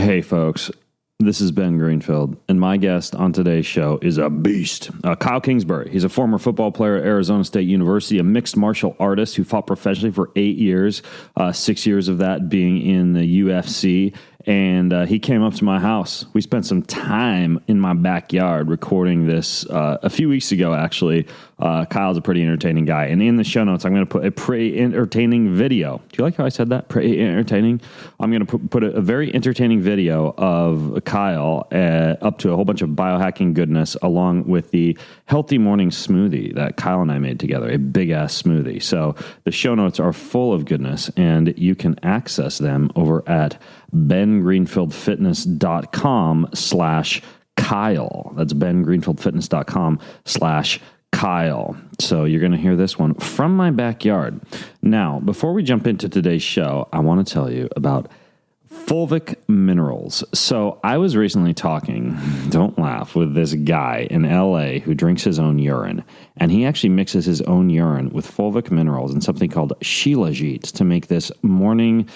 Hey, folks. This is Ben Greenfield, and my guest on today's show is a beast. Kyle Kingsbury. He's a former football player at Arizona State University, a mixed martial artist who fought professionally for 8 years, 6 years of that being in the UFC. And he came up to my house. We spent some time in my backyard recording this a few weeks ago, actually. Kyle's a pretty entertaining guy. And in the show notes, I'm going to put a pretty entertaining video. Do you like how I said that? Pretty entertaining? I'm going to put a very entertaining video of Kyle up to a whole bunch of biohacking goodness along with the healthy morning smoothie that Kyle and I made together, a big-ass smoothie. So the show notes are full of goodness, and you can access them over at bengreenfieldfitness.com/Kyle. That's bengreenfieldfitness.com/Kyle. So you're going to hear this one from my backyard. Now, before we jump into today's show, I want to tell you about Fulvic Minerals. So I was recently talking, don't laugh, with this guy in LA who drinks his own urine. And he actually mixes his own urine with Fulvic Minerals and something called Shilajit to make this morning,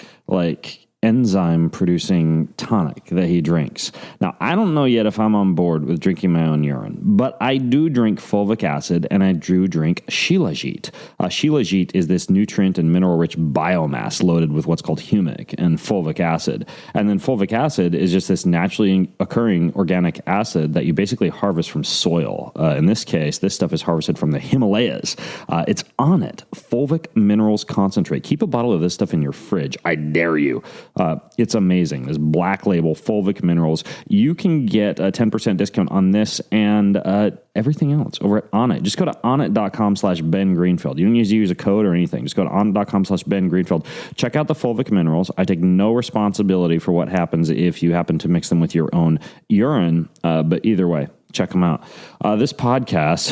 enzyme producing tonic that he drinks. Now, I don't know yet if I'm on board with drinking my own urine, but I do drink fulvic acid and I do drink Shilajit. Shilajit is this nutrient and mineral rich biomass loaded with what's called humic and fulvic acid. And then fulvic acid is just this naturally occurring organic acid that you basically harvest from soil. In this case, this stuff is harvested from the Himalayas. It's on it. Fulvic Minerals concentrate. Keep a bottle of this stuff in your fridge. I dare you. It's amazing. This black label Fulvic Minerals. You can get a 10% discount on this and everything else over at Onnit. Just go to onnit.com/Ben Greenfield. You don't need to use a code or anything. Just go to onnit.com/Ben Greenfield. Check out the Fulvic Minerals. I take no responsibility for what happens if you happen to mix them with your own urine, but either way, check them out. This podcast,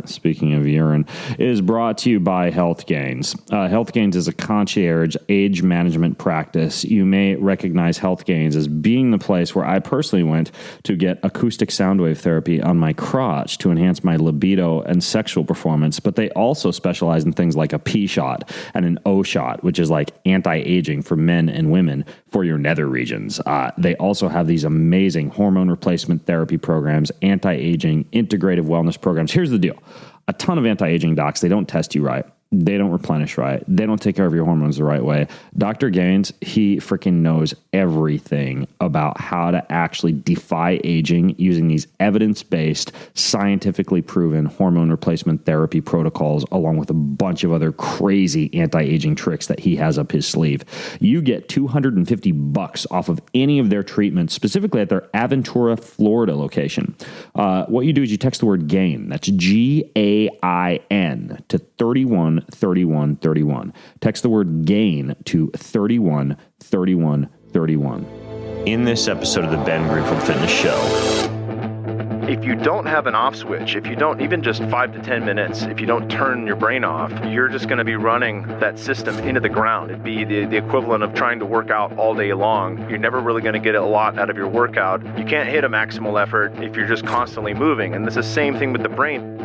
speaking of urine, is brought to you by Health Gains. Health Gains is a concierge age management practice. You may recognize Health Gains as being the place where I personally went to get acoustic sound wave therapy on my crotch to enhance my libido and sexual performance. But they also specialize in things like a P shot and an O shot, which is like anti-aging for men and women for your nether regions. They also have these amazing hormone replacement therapy programs, anti-aging, integrative wellness programs. Here's the deal. A ton of anti-aging docs, they don't test you right. They don't replenish right. They don't take care of your hormones the right way. Dr. Gaines, he freaking knows everything about how to actually defy aging using these evidence-based, scientifically proven hormone replacement therapy protocols, along with a bunch of other crazy anti-aging tricks that he has up his sleeve. You get $250 off of any of their treatments, specifically at their Aventura, Florida location. What you do is you text the word GAIN. That's GAIN to 313131. Text the word GAIN to 313131. In this episode of the Ben Greenfield Fitness Show, if you don't have an off switch, if you don't, even just 5 to 10 minutes, if you don't turn your brain off, you're just going to be running that system into the ground. It'd be the equivalent of trying to work out all day long. You're never really going to get a lot out of your workout. You can't hit a maximal effort if you're just constantly moving. And this is the same thing with the brain.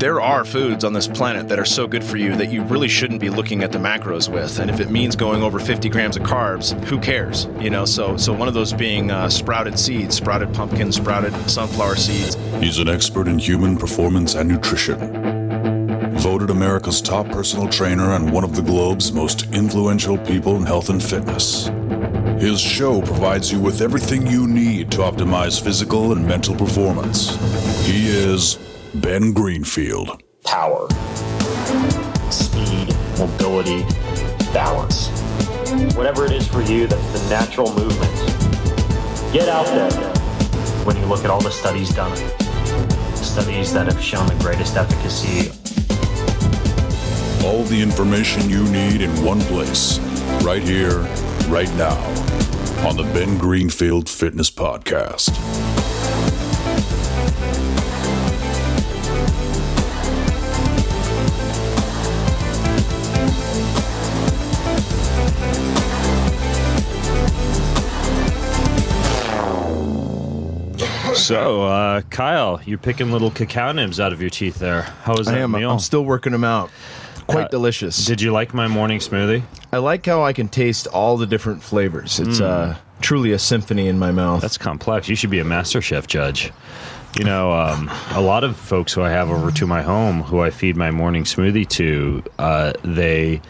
There are foods on this planet that are so good for you that you really shouldn't be looking at the macros with. And if it means going over 50 grams of carbs, who cares? So one of those being sprouted seeds, sprouted pumpkin, sprouted sunflower seeds. He's an expert in human performance and nutrition. Voted America's top personal trainer and one of the globe's most influential people in health and fitness. His show provides you with everything you need to optimize physical and mental performance. He is Ben Greenfield. Power, speed, mobility, balance. Whatever it is for you, that's the natural movement. Get out there. When you look at all the studies done, studies that have shown the greatest efficacy. All the information you need in one place, right here, right now, on the Ben Greenfield Fitness Podcast. So, Kyle, you're picking little cacao nibs out of your teeth there. How was that meal? I'm still working them out. Quite delicious. Did you like my morning smoothie? I like how I can taste all the different flavors. It's truly a symphony in my mouth. That's complex. You should be a master chef judge. You know, a lot of folks who I have over to my home who I feed my morning smoothie to, they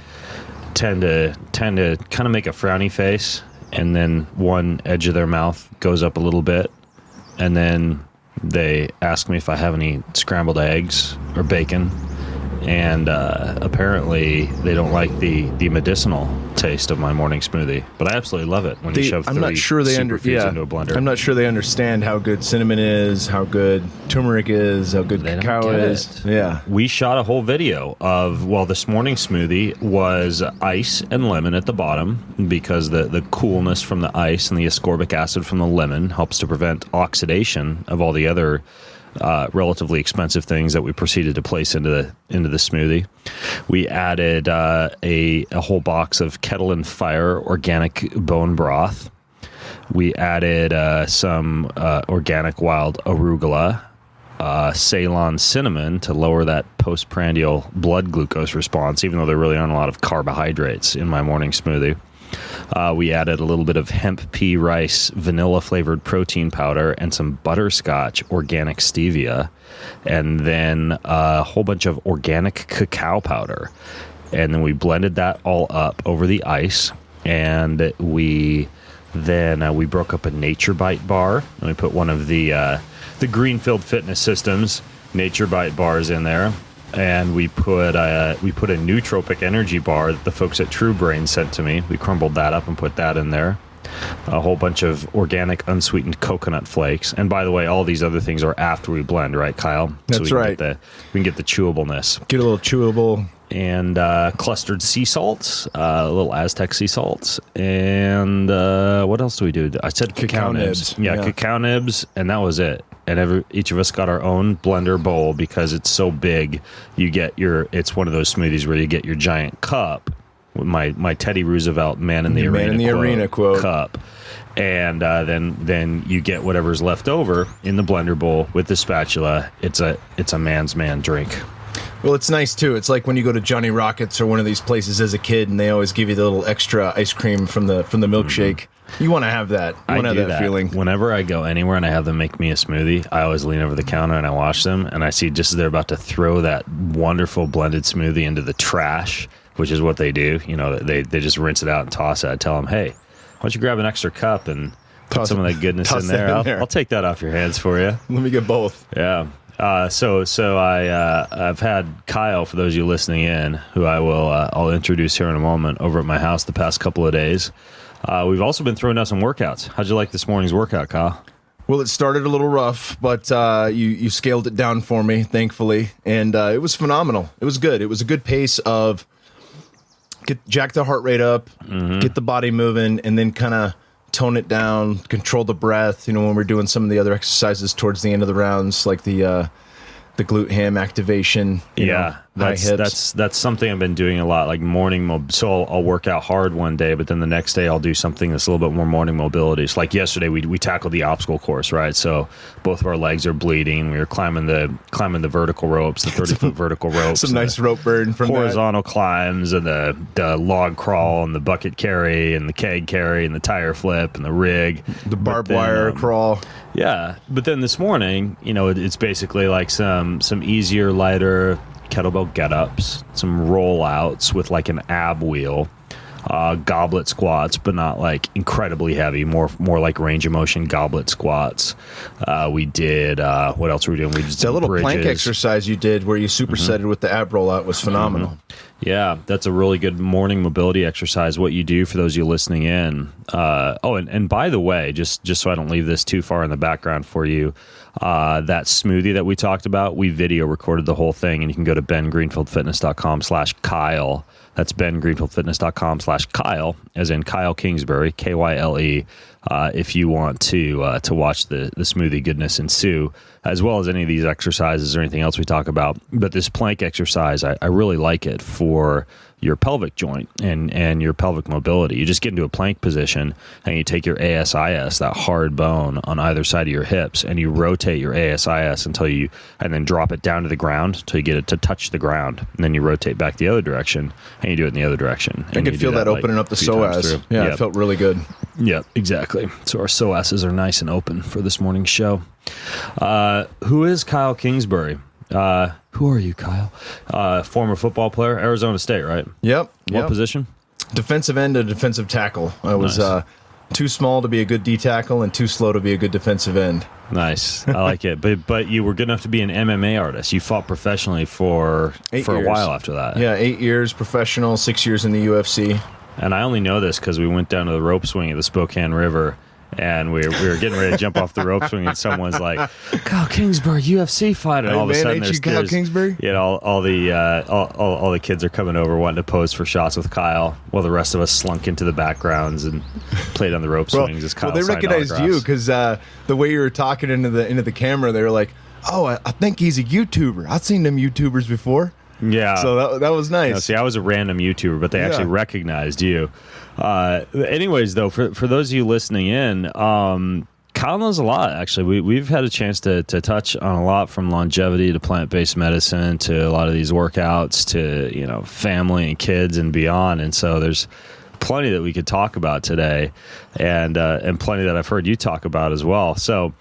tend to kind of make a frowny face, and then one edge of their mouth goes up a little bit, and then they ask me if I have any scrambled eggs or bacon, and apparently they don't like the medicinal taste of my morning smoothie, but I absolutely love it when you shove 30 superfoods into a blender. I'm not sure they understand how good cinnamon is, how good turmeric is, how good cacao is. Yeah. We shot a whole video of, well, this morning smoothie was ice and lemon at the bottom because the coolness from the ice and the ascorbic acid from the lemon helps to prevent oxidation of all the other relatively expensive things that we proceeded to place into the smoothie. We added a whole box of Kettle and Fire organic bone broth. We added some organic wild arugula, Ceylon cinnamon to lower that postprandial blood glucose response, even though there really aren't a lot of carbohydrates in my morning smoothie. We added a little bit of hemp pea rice vanilla flavored protein powder and some butterscotch organic stevia, and then a whole bunch of organic cacao powder. And then we blended that all up over the ice, and we broke up a Nature Bite bar, and we put one of the Greenfield Fitness Systems Nature Bite bars in there. And we put a nootropic energy bar that the folks at True Brain sent to me. We crumbled that up and put that in there. A whole bunch of organic unsweetened coconut flakes. And by the way, all these other things are after we blend, right, Kyle? That's right. We can get the chewableness. Get a little chewable. And clustered sea salts, little Aztec sea salts. And what else do we do? I said cacao nibs. Yeah, cacao nibs, and that was it. And each of us got our own blender bowl because it's so big. It's one of those smoothies where you get your giant cup, my Teddy Roosevelt Man in the Arena quote cup, and then you get whatever's left over in the blender bowl with the spatula. It's a man's man drink. Well, it's nice too. It's like when you go to Johnny Rockets or one of these places as a kid, and they always give you the little extra ice cream from the milkshake. Mm-hmm. You want to have that. You want to have that feeling. Whenever I go anywhere and I have them make me a smoothie, I always lean over the counter and I watch them, and I see just as they're about to throw that wonderful blended smoothie into the trash, which is what they do. You know, they just rinse it out and toss it. I tell them, hey, why don't you grab an extra cup and put some of that goodness in there? I'll take that off your hands for you. Let me get both. Yeah. So I've had Kyle, for those of you listening in, who I'll introduce here in a moment, over at my house the past couple of days. We've also been throwing out some workouts. How'd you like this morning's workout, Kyle? Well, it started a little rough, but you scaled it down for me, thankfully, and it was phenomenal. It was good. It was a good pace of jack the heart rate up, get the body moving, and then kind of tone it down, control the breath. You know, when we're doing some of the other exercises towards the end of the rounds, like the glute ham activation. That's something I've been doing a lot, like morning so I'll work out hard one day, but then the next day I'll do something that's a little bit more morning mobility. So like yesterday we tackled the obstacle course, right? So both of our legs are bleeding. We were climbing the vertical ropes, the 30-foot vertical ropes. Some nice rope burn from horizontal climbs, and the log crawl, and the bucket carry, and the keg carry, and the tire flip, and the rig. The barbed wire crawl. Yeah, but then this morning, you know, it's basically like some easier, lighter kettlebell get-ups, some rollouts with like an ab wheel, goblet squats, but not like incredibly heavy, more like range of motion goblet squats. We did, what else were we doing? We did that little bridges. Plank exercise you did where you supersetted with the ab rollout was phenomenal. Yeah, that's a really good morning mobility exercise. What you do, for those of you listening in. And by the way, just so I don't leave this too far in the background for you, that smoothie that we talked about, we video recorded the whole thing, and you can go to bengreenfieldfitness.com/Kyle. That's bengreenfieldfitness.com/Kyle, as in Kyle Kingsbury, Kyle, if you want to watch the smoothie goodness ensue, as well as any of these exercises or anything else we talk about. But this plank exercise, I really like it for your pelvic joint and your pelvic mobility. You just get into a plank position and you take your ASIS, that hard bone on either side of your hips, and you rotate your ASIS and then drop it down to the ground until you get it to touch the ground. And then you rotate back the other direction and you do it in the other direction. I could feel that opening up the psoas. Yeah, it felt really good. Yeah, exactly. So our psoases are nice and open for this morning's show. Who is Kyle Kingsbury? Who are you, Kyle? Former football player, Arizona State, right? Yep. What position? Defensive end and defensive tackle. I was too small to be a good D tackle and too slow to be a good defensive end. Nice. I like it. But you were good enough to be an MMA artist. You fought professionally for a while after that. Yeah, 8 years professional, 6 years in the UFC. And I only know this because we went down to the rope swing at the Spokane River. And we were getting ready to jump off the rope swing, and someone's like, "Kyle Kingsbury, UFC fight!" And all of a sudden, there's Kyle Kingsbury. All the kids are coming over wanting to pose for shots with Kyle, while the rest of us slunk into the backgrounds and played on the rope swings. As Kyle they recognized you because the way you were talking into the camera, they were like, "Oh, I think he's a YouTuber. I've seen them YouTubers before." Yeah, so that was nice. No, see, I was a random YouTuber, but they actually recognized you. Anyways, though, for those of you listening in, Kyle knows a lot. Actually, we've had a chance to touch on a lot, from longevity to plant-based medicine to a lot of these workouts to family and kids and beyond. And so there's plenty that we could talk about today, and plenty that I've heard you talk about as well. So.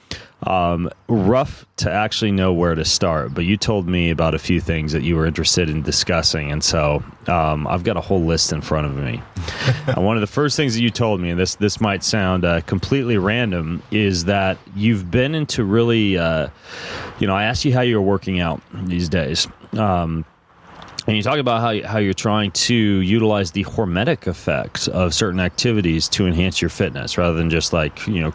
Rough to actually know where to start, but you told me about a few things that you were interested in discussing, and so I've got a whole list in front of me. And one of the first things that you told me, and this might sound completely random, is that you've been into really, I asked you how you're working out these days. And you talk about how you're trying to utilize the hormetic effects of certain activities to enhance your fitness, rather than just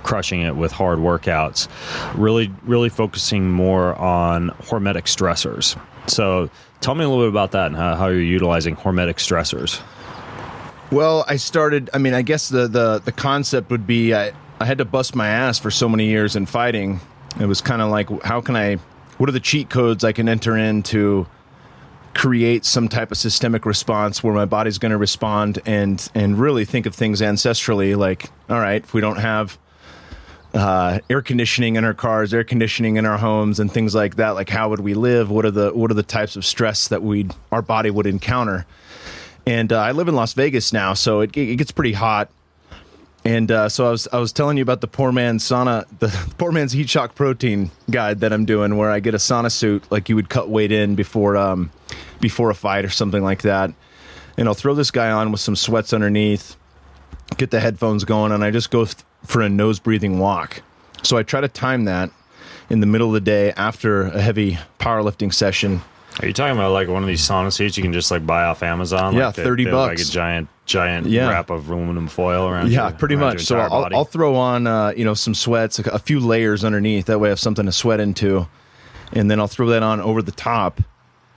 crushing it with hard workouts. Really focusing more on hormetic stressors. So tell me a little bit about that and how you're utilizing hormetic stressors. Well, I guess the concept would be I had to bust my ass for so many years in fighting. It was kind of like, what are the cheat codes I can enter in to create some type of systemic response where my body's going to respond and really think of things ancestrally, like, all right, if we don't have air conditioning in our cars, air conditioning in our homes, and things like that, like, how would we live? What are the types of stress that our body would encounter? And I live in Las Vegas now, so it gets pretty hot. And so I was telling you about the poor man's sauna, the poor man's heat shock protein guide that I'm doing, where I get a sauna suit, like you would cut weight in before a fight or something like that. And I'll throw this guy on with some sweats underneath, get the headphones going, and I just go for a nose breathing walk. So I try to time that in the middle of the day after a heavy powerlifting session. Are you talking about like one of these sauna suits you can just like buy off Amazon? Yeah, like $30. Like a giant wrap of aluminum foil around. Yeah, pretty much. So I'll throw on some sweats, a few layers underneath. That way I have something to sweat into, and then I'll throw that on over the top,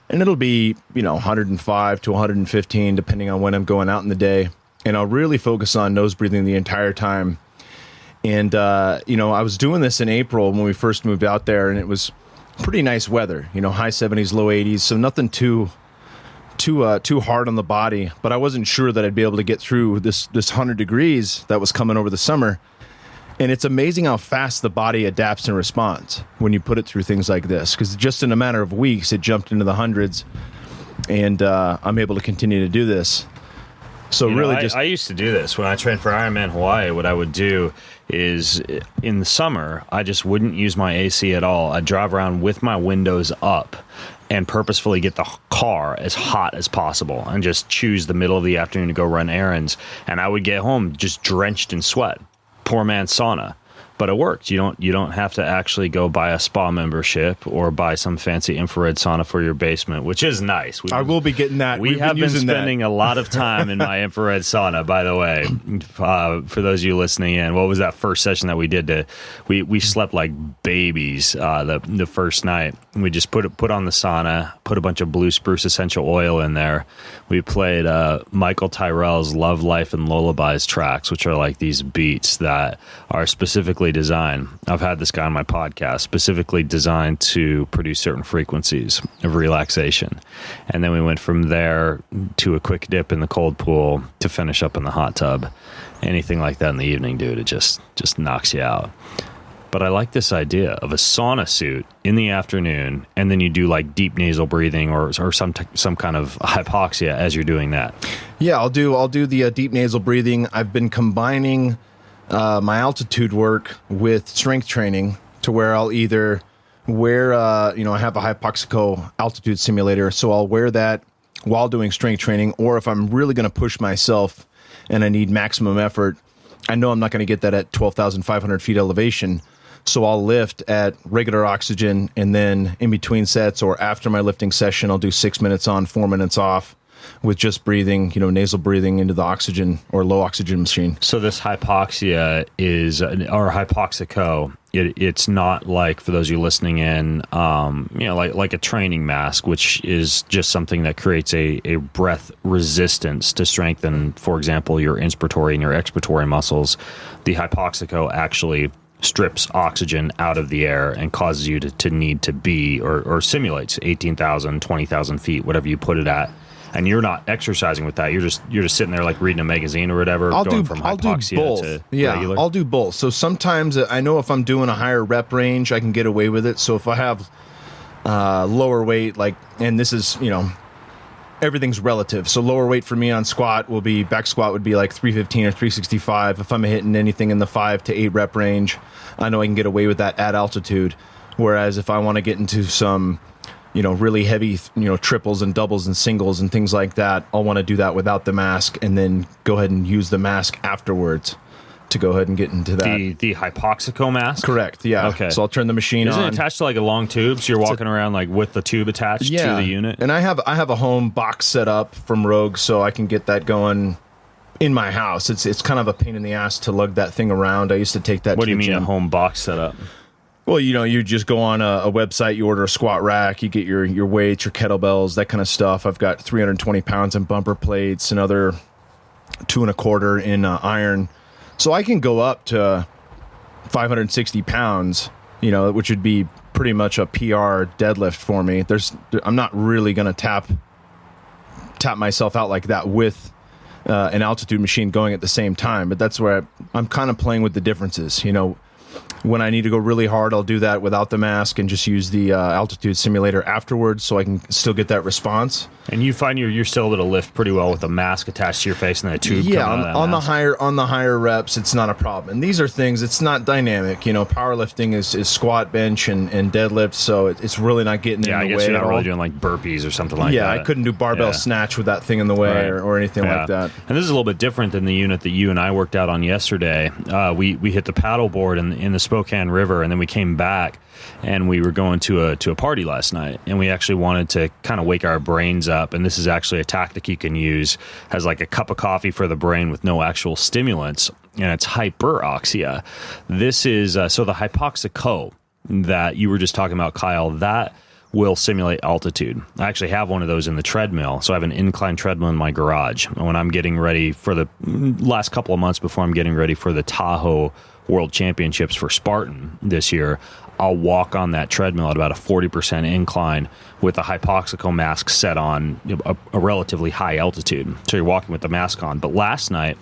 and it'll be 105 to 115 depending on when I'm going out in the day. And I'll really focus on nose breathing the entire time. And I was doing this in April when we first moved out there, and it was pretty nice weather, high 70s, low 80s, so nothing too hard on the body. But I wasn't sure that I'd be able to get through this 100 degrees that was coming over the summer. And it's amazing how fast the body adapts and responds when you put it through things like this, because just in a matter of weeks it jumped into the hundreds, and I'm able to continue to do this. So I used to do this when I trained for Ironman Hawaii. What I would do is in the summer, I just wouldn't use my AC at all. I'd drive around with my windows up and purposefully get the car as hot as possible and just choose the middle of the afternoon to go run errands. And I would get home just drenched in sweat. Poor man's sauna. But it worked. You don't have to actually go buy a spa membership or buy some fancy infrared sauna for your basement, which is nice. I will be getting that. We have been spending a lot of time in my infrared sauna, by the way. For those of you listening in, what was that first session that we did? We slept like babies the first night. We just put on the sauna, put a bunch of blue spruce essential oil in there. We played Michael Tyrell's Love, Life, and Lullabies tracks, which are like these beats that are specifically specifically designed. I've had this guy on my podcast, specifically designed to produce certain frequencies of relaxation. And then we went from there to a quick dip in the cold pool to finish up in the hot tub. Anything like that in the evening, dude, it just knocks you out. But I like this idea of a sauna suit in the afternoon, and then you do like deep nasal breathing or some kind of hypoxia as you're doing that. Yeah, I'll do the deep nasal breathing. I've been combining my altitude work with strength training to where I'll either wear, I have a Hypoxico altitude simulator, so I'll wear that while doing strength training, or if I'm really going to push myself and I need maximum effort, I know I'm not going to get that at 12,500 feet elevation. So I'll lift at regular oxygen, and then in between sets or after my lifting session, I'll do 6 minutes on, 4 minutes off with just breathing, nasal breathing into the oxygen or low oxygen machine. So this hypoxia or Hypoxico, it's not like, for those of you listening in, like a training mask, which is just something that creates a breath resistance to strengthen, for example, your inspiratory and your expiratory muscles. The Hypoxico actually strips oxygen out of the air and causes you to need to be or simulates 18,000, 20,000 feet, whatever you put it at. And you're not exercising with that. You're just sitting there like reading a magazine or whatever. I'll do from both. to regular. I'll do both. So sometimes I know if I'm doing a higher rep range, I can get away with it. So if I have lower weight, and this is, everything's relative. So lower weight for me on back squat would be like 315 or 365. If I'm hitting anything in the 5 to 8 rep range, I know I can get away with that at altitude. Whereas if I want to get into some, really heavy, triples and doubles and singles and things like that, I'll want to do that without the mask and then go ahead and use the mask afterwards to go ahead and get into that. The Hypoxico mask? Correct, yeah. Okay. So I'll turn the machine on. Is it attached to like a long tube? So you're walking around like with the tube attached to the unit? And I have a home box set up from Rogue, so I can get that going in my house. It's kind of a pain in the ass to lug that thing around. I used to take that What to do you the mean gym. a home box setup? Well, you just go on a website, you order a squat rack, you get your weights, your kettlebells, that kind of stuff. I've got 320 pounds in bumper plates, another 2.25 in iron. So I can go up to 560 pounds, which would be pretty much a PR deadlift for me. I'm not really going to tap myself out like that with an altitude machine going at the same time. But that's where I'm kind of playing with the differences. When I need to go really hard, I'll do that without the mask and just use the altitude simulator afterwards so I can still get that response. And you find you're still able to lift pretty well with a mask attached to your face and then a tube coming out of that on mask. the higher reps, it's not a problem. And these are things, it's not dynamic. Powerlifting is squat, bench, and deadlift, so it's really not getting in the way. Yeah, I guess you're not really doing like burpees or something like that. Yeah, I couldn't do barbell snatch with that thing in the way or anything like that. And this is a little bit different than the unit that you and I worked out on yesterday. We hit the paddle board in the Spokane River, and then we came back and we were going to a party last night, and we actually wanted to kind of wake our brains up. And this is actually a tactic you can use as like a cup of coffee for the brain with no actual stimulants, and it's hyperoxia. This is so the Hypoxico that you were just talking about, Kyle, that will simulate altitude. I actually have one of those in the treadmill. So I have an incline treadmill in my garage. And when I'm getting ready for the last couple of months before I'm getting ready for the Tahoe World Championships for Spartan this year, I'll walk on that treadmill at about a 40% incline with a Hypoxico mask set on a relatively high altitude. So you're walking with the mask on. But last night,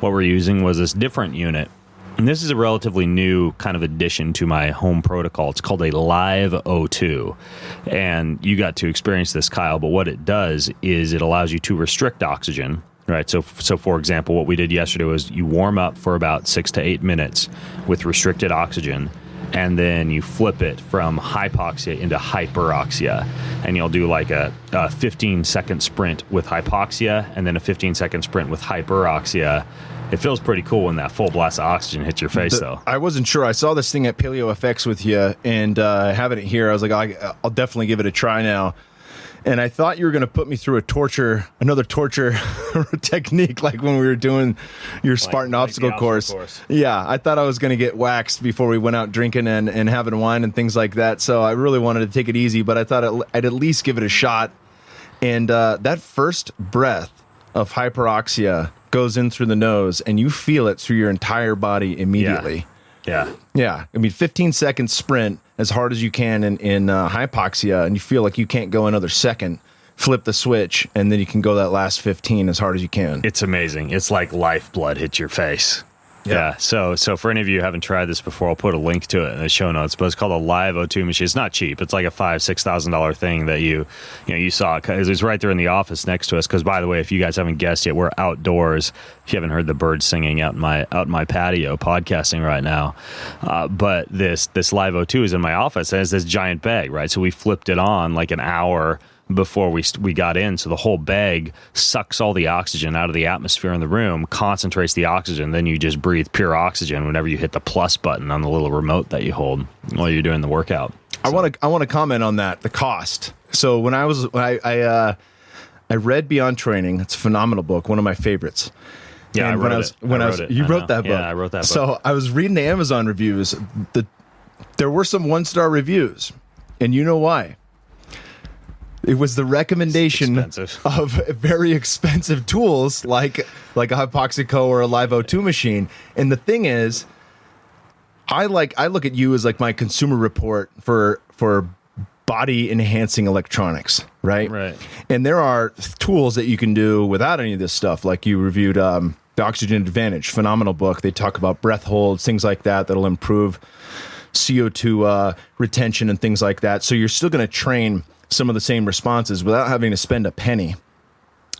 what we're using was this different unit. And this is a relatively new kind of addition to my home protocol. It's called a Live O2. And you got to experience this, Kyle. But what it does is it allows you to restrict oxygen. Right. So for example, what we did yesterday was you warm up for about 6 to 8 minutes with restricted oxygen, and then you flip it from hypoxia into hyperoxia. And you'll do like a 15-second sprint with hypoxia and then a 15-second sprint with hyperoxia. It feels pretty cool when that full blast of oxygen hits your face, though. I wasn't sure. I saw this thing at Paleo FX with you, and having it here, I was like, I'll definitely give it a try now. And I thought you were going to put me through another torture technique, like when we were doing your Spartan obstacle course. Yeah, I thought I was going to get waxed before we went out drinking and having wine and things like that. So I really wanted to take it easy, but I thought I'd at least give it a shot. And that first breath of hyperoxia goes in through the nose, and you feel it through your entire body immediately. Yeah. Yeah. I mean, 15-second sprint as hard as you can in hypoxia, and you feel like you can't go another second. Flip the switch, and then you can go that last 15 as hard as you can. It's amazing. It's like lifeblood hits your face. Yeah. So for any of you who haven't tried this before, I'll put a link to it in the show notes. But it's called a Live O2 machine. It's not cheap. It's like a $5,000-$6,000 thing that you saw. It was right there in the office next to us. Because by the way, if you guys haven't guessed yet, we're outdoors. If you haven't heard the birds singing out in my patio, podcasting right now. But this Live O2 is in my office. And it's this giant bag, right? So we flipped it on like an hour before we got in, so the whole bag sucks all the oxygen out of the atmosphere in the room, concentrates the oxygen, then you just breathe pure oxygen whenever you hit the plus button on the little remote that you hold while you're doing the workout. So. I want to comment on that, the cost. So when I read Beyond Training, it's a phenomenal book, one of my favorites. Yeah, and I wrote it. You wrote that book. Yeah, I wrote that book. So I was reading the Amazon reviews. There were some 1-star reviews, and you know why? It was the recommendation of very expensive tools like a Hypoxico or a Live O2 machine. And the thing is, I look at you as like my consumer report for body enhancing electronics, right? Right. And there are tools that you can do without any of this stuff. Like you reviewed the Oxygen Advantage, phenomenal book. They talk about breath holds, things like that'll improve CO2 retention and things like that. So you're still going to train some of the same responses without having to spend a penny.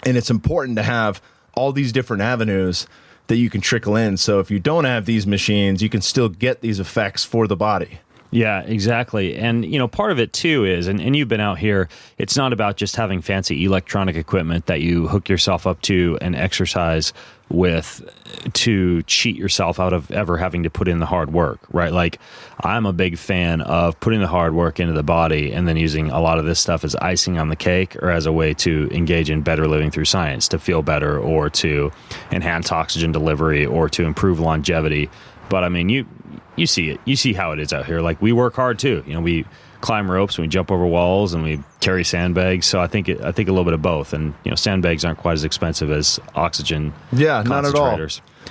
And it's important to have all these different avenues that you can trickle in. So if you don't have these machines, you can still get these effects for the body. Yeah, exactly. And, part of it, too, is, and you've been out here, it's not about just having fancy electronic equipment that you hook yourself up to and exercise with to cheat yourself out of ever having to put in the hard work, right? Like, I'm a big fan of putting the hard work into the body and then using a lot of this stuff as icing on the cake or as a way to engage in better living through science, to feel better or to enhance oxygen delivery or to improve longevity. But, I mean, you see it. You see how it is out here. Like, we work hard, too. We climb ropes and we jump over walls and we carry sandbags. So I think a little bit of both. And, sandbags aren't quite as expensive as oxygen. Yeah, not at all.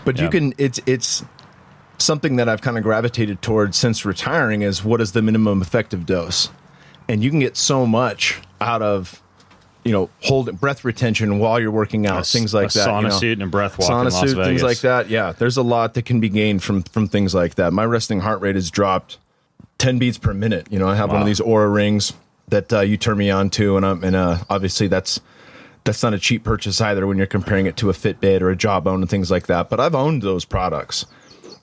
But yeah. You can, it's something that I've kind of gravitated towards since retiring is what is the minimum effective dose? And you can get so much out of, hold breath retention while you're working out, things like that. Sauna suit and a breath walk sauna in Las suit, Vegas. things like that. Yeah, there's a lot that can be gained from things like that. My resting heart rate has dropped 10 beats per minute. I have one of these Oura rings that you turn me on to, and obviously that's not a cheap purchase either when you're comparing it to a Fitbit or a Jawbone and things like that. But I've owned those products.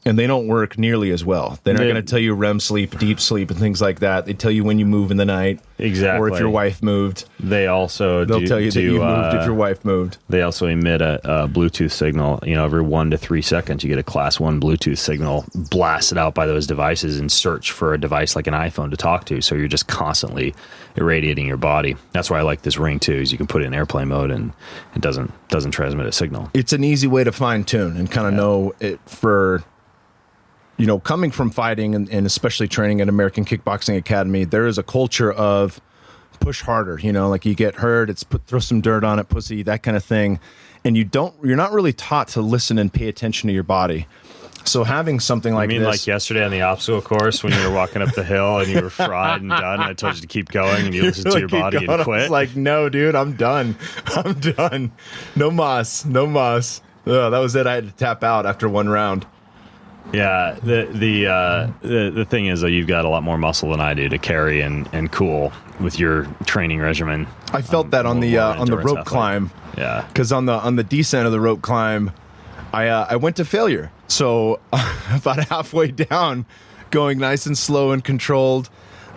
And they don't work nearly as well. They're not going to tell you REM sleep, deep sleep, and things like that. They tell you when you move in the night. Exactly. Or if your wife moved. They'll tell you that you moved if your wife moved. They also emit a Bluetooth signal. Every 1 to 3 seconds, you get a class 1 Bluetooth signal blasted out by those devices and search for a device like an iPhone to talk to. So you're just constantly irradiating your body. That's why I like this ring too, is you can put it in airplane mode and it doesn't transmit a signal. It's an easy way to fine tune and kind of know it for... coming from fighting and especially training at American Kickboxing Academy, there is a culture of push harder, like you get hurt, it's throw some dirt on it, pussy, that kind of thing. And you're not really taught to listen and pay attention to your body. So having something like this. You mean like yesterday on the obstacle course when you were walking up the hill and you were fried and done and I told you to keep going and you listened to your body and quit? I was like, no, dude, I'm done. I'm done. No mas. Oh, that was it. I had to tap out after one round. Yeah, the thing is, though, you've got a lot more muscle than I do to carry and cool with your training regimen. I felt that on the rope climb. Yeah, because on the descent of the rope climb, I went to failure. So about halfway down, going nice and slow and controlled,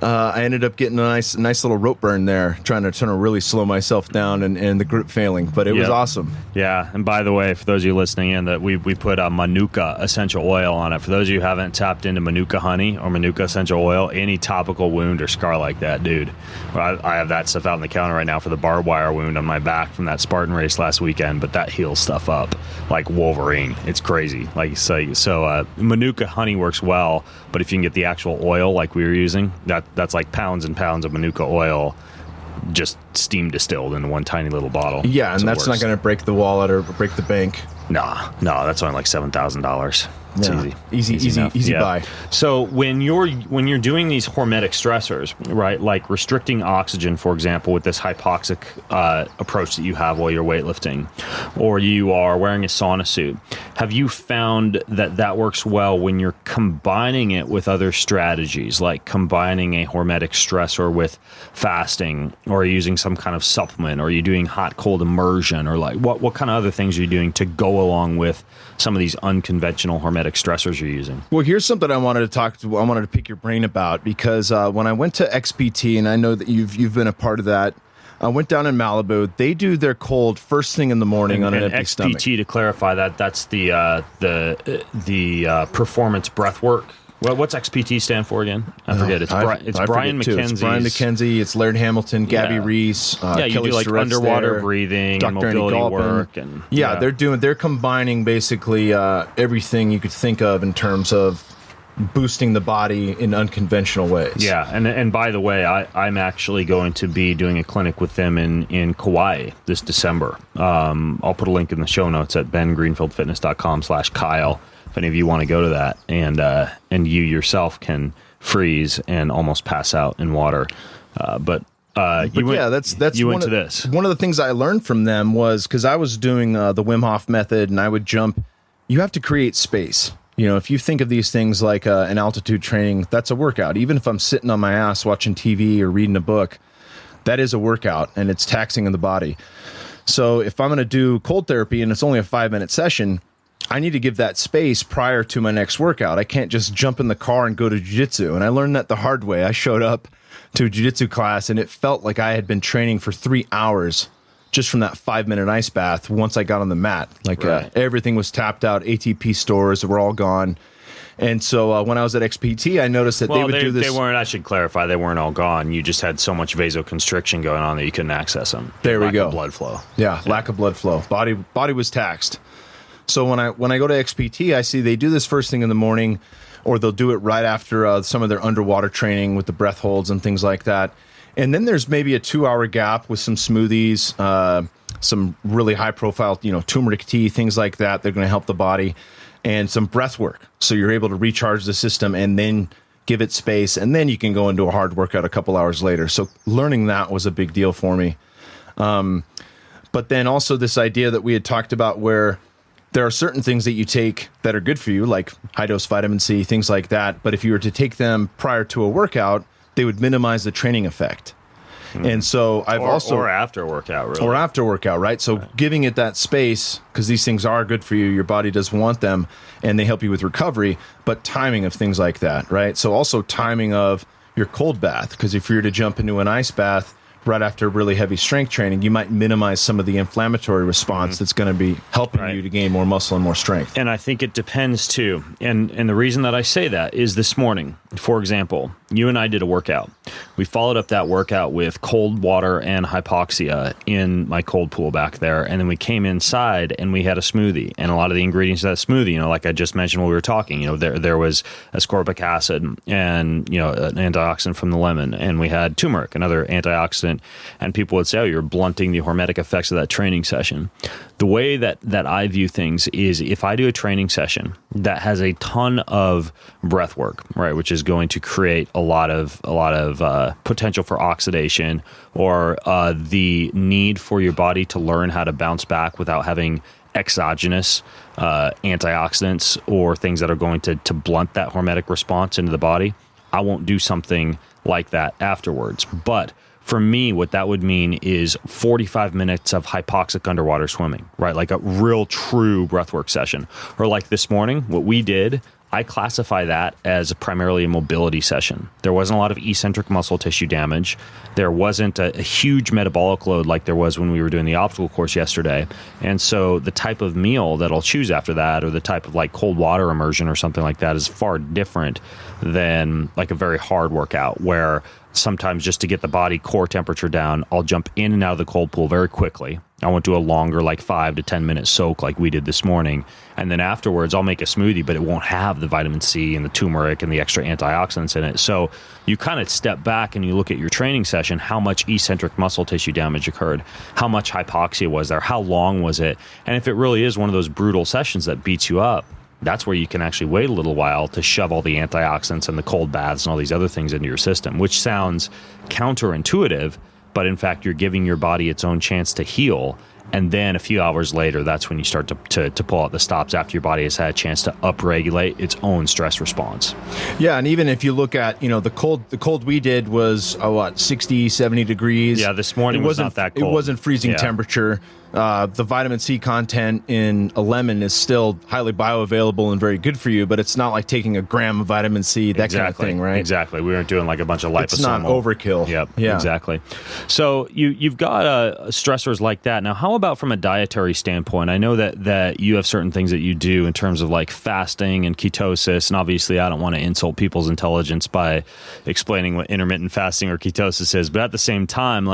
I ended up getting a nice little rope burn there, trying to really slow myself down and the grip failing. But it was awesome. Yeah, and by the way, for those of you listening in, that we put a Manuka essential oil on it. For those of you who haven't tapped into Manuka honey or Manuka essential oil, any topical wound or scar like that, dude, I have that stuff out on the counter right now for the barbed wire wound on my back from that Spartan race last weekend. But that heals stuff up like Wolverine. It's crazy. So Manuka honey works well, but if you can get the actual oil like we were using, that's like pounds and pounds of Manuka oil just steam distilled into one tiny little bottle. Yeah, and that's not going to break the wallet or break the bank. No, that's only like $7,000. It's easy Yeah. buy. So when you're doing these hormetic stressors, right, like restricting oxygen, for example, with this hypoxic approach that you have while you're weightlifting, or you are wearing a sauna suit, have you found that works well when you're combining it with other strategies, like combining a hormetic stressor with fasting, or using some kind of supplement, or are you doing hot cold immersion, or like what kind of other things are you doing to go along with some of these unconventional hormetic stressors you're using? Well, here's something I wanted to pick your brain about, because when I went to XPT, and I know that you've been a part of that, I went down in Malibu. They do their cold first thing in the morning on an empty XPT, stomach. to clarify, that's the performance breath work. Well, what's XPT stand for again? I forget. It's Brian McKenzie. It's Brian McKenzie. It's Laird Hamilton, Gabby Reese. You Kelly do like Surratt's underwater there, breathing, Dr. and mobility Andy Galpin. work, and they're combining basically everything you could think of in terms of boosting the body in unconventional ways. Yeah, and by the way, I'm actually going to be doing a clinic with them in Kauai this December. I'll put a link in the show notes at bengreenfieldfitness.com/Kyle. If any of you want to go to that, and you yourself can freeze and almost pass out in water. That's you went to this. One of the things I learned from them was, because I was doing the Wim Hof method, and I would jump. You have to create space. You know, if you think of these things like an altitude training, that's a workout. Even if I'm sitting on my ass watching TV or reading a book, that is a workout, and it's taxing in the body. So if I'm going to do cold therapy and it's only a 5-minute session, I need to give that space prior to my next workout. I can't just jump in the car and go to jiu-jitsu. And I learned that the hard way. I showed up to a jiu-jitsu class, and it felt like I had been training for 3 hours just from that 5-minute ice bath once I got on the mat. Everything was tapped out. ATP stores were all gone. And so when I was at XPT, I noticed that they would do this. They weren't, I should clarify, they weren't all gone. You just had so much vasoconstriction going on that you couldn't access them. There we go. Lack of blood flow. Yeah, lack of blood flow. Body was taxed. So when I go to XPT, I see they do this first thing in the morning, or they'll do it right after some of their underwater training with the breath holds and things like that. And then there's maybe a 2-hour gap with some smoothies, some really high profile, turmeric tea, things like that. They're going to help the body, and some breath work. So you're able to recharge the system and then give it space. And then you can go into a hard workout a couple hours later. So learning that was a big deal for me. But then also this idea that we had talked about, where there are certain things that you take that are good for you, like high dose vitamin C, things like that. But if you were to take them prior to a workout, they would minimize the training effect. And so or after workout, really. Or after workout, right? So giving it that space, because these things are good for you, your body does want them, and they help you with recovery, but timing of things like that, right? So also timing of your cold bath, because if you were to jump into an ice bath right after really heavy strength training, you might minimize some of the inflammatory response that's going to be helping you to gain more muscle and more strength. And I think it depends too. And the reason that I say that is this morning, for example, you and I did a workout. We followed up that workout with cold water and hypoxia in my cold pool back there. And then we came inside and we had a smoothie. And a lot of the ingredients of that smoothie, like I just mentioned when we were talking, there was ascorbic acid and, an antioxidant from the lemon. And we had turmeric, another antioxidant. And people would say, oh, you're blunting the hormetic effects of that training session. The way that I view things is, if I do a training session that has a ton of breath work, right, which is going to create a lot of potential for oxidation, or the need for your body to learn how to bounce back without having exogenous antioxidants or things that are going to blunt that hormetic response into the body, I won't do something like that afterwards. But for me, what that would mean is 45 minutes of hypoxic underwater swimming, right? Like a real true breathwork session. Or like this morning, what we did, I classify that as primarily a mobility session. There wasn't a lot of eccentric muscle tissue damage. There wasn't a huge metabolic load like there was when we were doing the obstacle course yesterday. And so the type of meal that I'll choose after that, or the type of like cold water immersion or something like that, is far different than like a very hard workout, where sometimes just to get the body core temperature down, I'll jump in and out of the cold pool very quickly. I won't do a longer, like 5 to 10 minute soak like we did this morning. And then afterwards, I'll make a smoothie, but it won't have the vitamin C and the turmeric and the extra antioxidants in it. So you kind of step back and you look at your training session, how much eccentric muscle tissue damage occurred, how much hypoxia was there, how long was it? And if it really is one of those brutal sessions that beats you up, that's where you can actually wait a little while to shove all the antioxidants and the cold baths and all these other things into your system, which sounds counterintuitive, but in fact, you're giving your body its own chance to heal. And then a few hours later, that's when you start to pull out the stops after your body has had a chance to upregulate its own stress response. Yeah, and even if you look at, the cold we did was, 60, 70 degrees. Yeah, this morning was not that cold. It wasn't freezing temperature. The vitamin C content in a lemon is still highly bioavailable and very good for you, but it's not like taking a gram of vitamin C, that kind of thing, right? Exactly. We weren't doing like a bunch of liposomal. It's not overkill. Yep. Yeah. Exactly. So you've got stressors like that. Now, how about from a dietary standpoint? I know that you have certain things that you do in terms of like fasting and ketosis, and obviously I don't want to insult people's intelligence by explaining what intermittent fasting or ketosis is, but at the same time,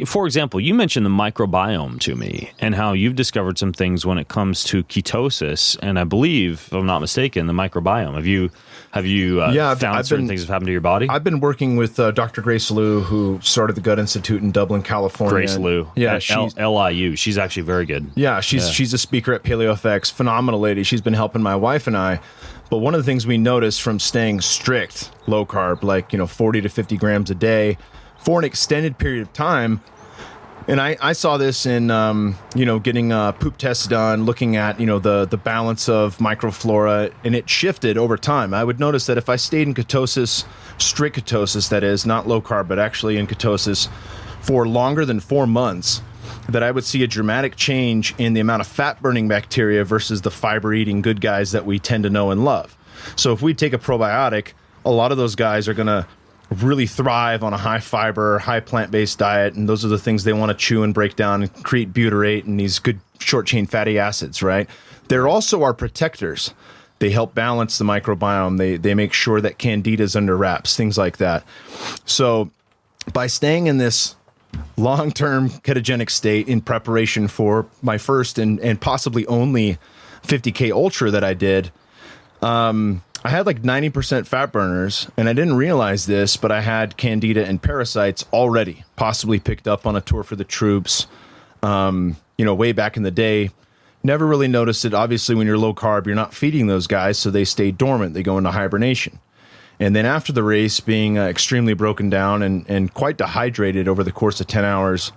for example, you mentioned the microbiome to me and how you've discovered some things when it comes to ketosis, and I believe, if I'm not mistaken, the microbiome. Have you found certain things have happened to your body? I've been working with Dr. Grace Liu, who started the Gut Institute in Dublin, California. Grace Liu. Yeah, LIU. She's actually very good. Yeah, she's a speaker at PaleoFX. Phenomenal lady. She's been helping my wife and I. But one of the things we noticed from staying strict low carb, 40 to 50 grams a day for an extended period of time. And I saw this in, getting poop tests done, looking at, the balance of microflora, and it shifted over time. I would notice that if I stayed in ketosis, strict ketosis, that is, not low carb, but actually in ketosis for longer than 4 months, that I would see a dramatic change in the amount of fat-burning bacteria versus the fiber-eating good guys that we tend to know and love. So if we take a probiotic, a lot of those guys are going to really thrive on a high fiber, high plant-based diet, and those are the things they want to chew and break down and create butyrate and these good short-chain fatty acids, right? They're also our protectors. They help balance the microbiome. They make sure that candida's under wraps, things like that. So by staying in this long-term ketogenic state in preparation for my first and possibly only 50K Ultra that I did, I had like 90% fat burners, and I didn't realize this, but I had candida and parasites already, possibly picked up on a tour for the troops, way back in the day. Never really noticed it. Obviously, when you're low carb, you're not feeding those guys, so they stay dormant. They go into hibernation. And then after the race, being extremely broken down and quite dehydrated over the course of 10 hours,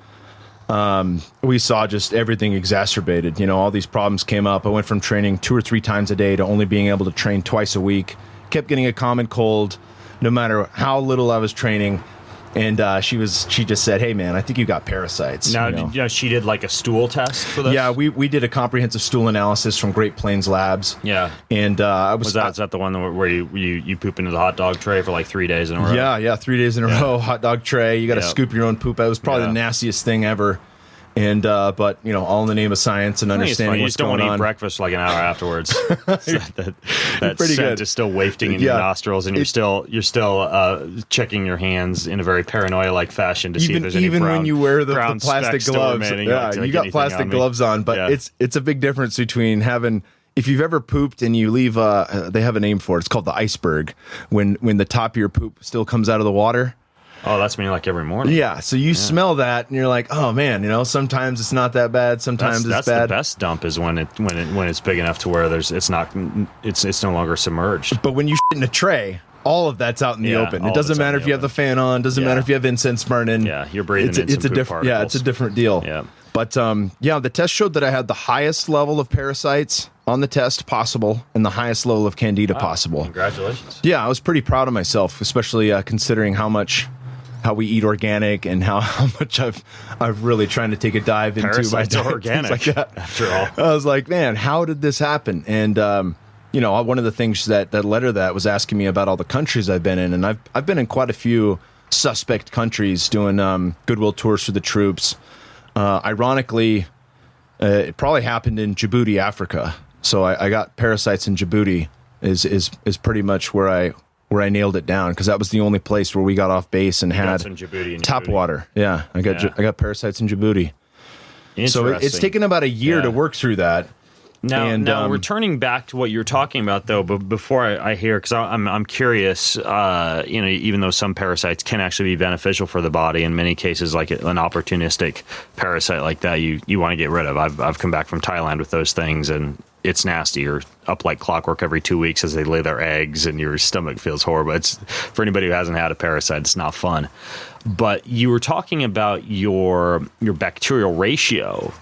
we saw just everything exacerbated. All these problems came up. I went from training 2 or 3 times a day to only being able to train twice a week. Kept getting a common cold, no matter how little I was training. And she just said, "Hey, man, I think you got parasites." Now, she did like a stool test for this? Yeah, we did a comprehensive stool analysis from Great Plains Labs. Yeah. And is that the one where you poop into the hot dog tray for like 3 days in a row? Yeah, 3 days in a row, hot dog tray. You got to scoop your own poop. It was probably the nastiest thing ever. And but all in the name of science and understanding what's going on. You just don't want to eat breakfast like an hour afterwards. that pretty scent good. Is still wafting in your nostrils, and you're still checking your hands in a very paranoia-like fashion to see if there's any brown, when you wear the plastic gloves. You got plastic gloves on, but it's a big difference between having. If you've ever pooped and you leave, they have a name for it. It's called the iceberg. When the top of your poop still comes out of the water. Oh, that's me like every morning. Yeah, so you smell that and you're like, oh man, sometimes it's not that bad, sometimes it's bad. That's the best dump is when it's big enough to where it's no longer submerged. But when you shit in a tray, all of that's out in the open. It doesn't matter if you have the fan on, doesn't matter if you have incense burning. Yeah, you're breathing in some poop particles. Yeah, it's a different deal. Yeah. But the test showed that I had the highest level of parasites on the test possible and the highest level of candida possible. Congratulations. Yeah, I was pretty proud of myself, especially considering how we eat organic and how much I've really trying to take a dive into my diet, organic like that. After all. I was like, man, how did this happen? And one of the things that led to that was asking me about all the countries I've been in, and I've been in quite a few suspect countries doing goodwill tours for the troops. Ironically, it probably happened in Djibouti, Africa. So I got parasites in Djibouti is pretty much where I nailed it down, because that was the only place where we got off base and had tap water. Yeah, I got parasites in Djibouti. So it's taken about a year to work through that. Now, returning back to what you were talking about, though, but before I hear, because I'm curious, even though some parasites can actually be beneficial for the body, in many cases, like an opportunistic parasite like that, you want to get rid of. I've come back from Thailand with those things, and it's nasty. You're up like clockwork every 2 weeks as they lay their eggs, and your stomach feels horrible. It's, for anybody who hasn't had a parasite, it's not fun. But you were talking about your bacterial ratio.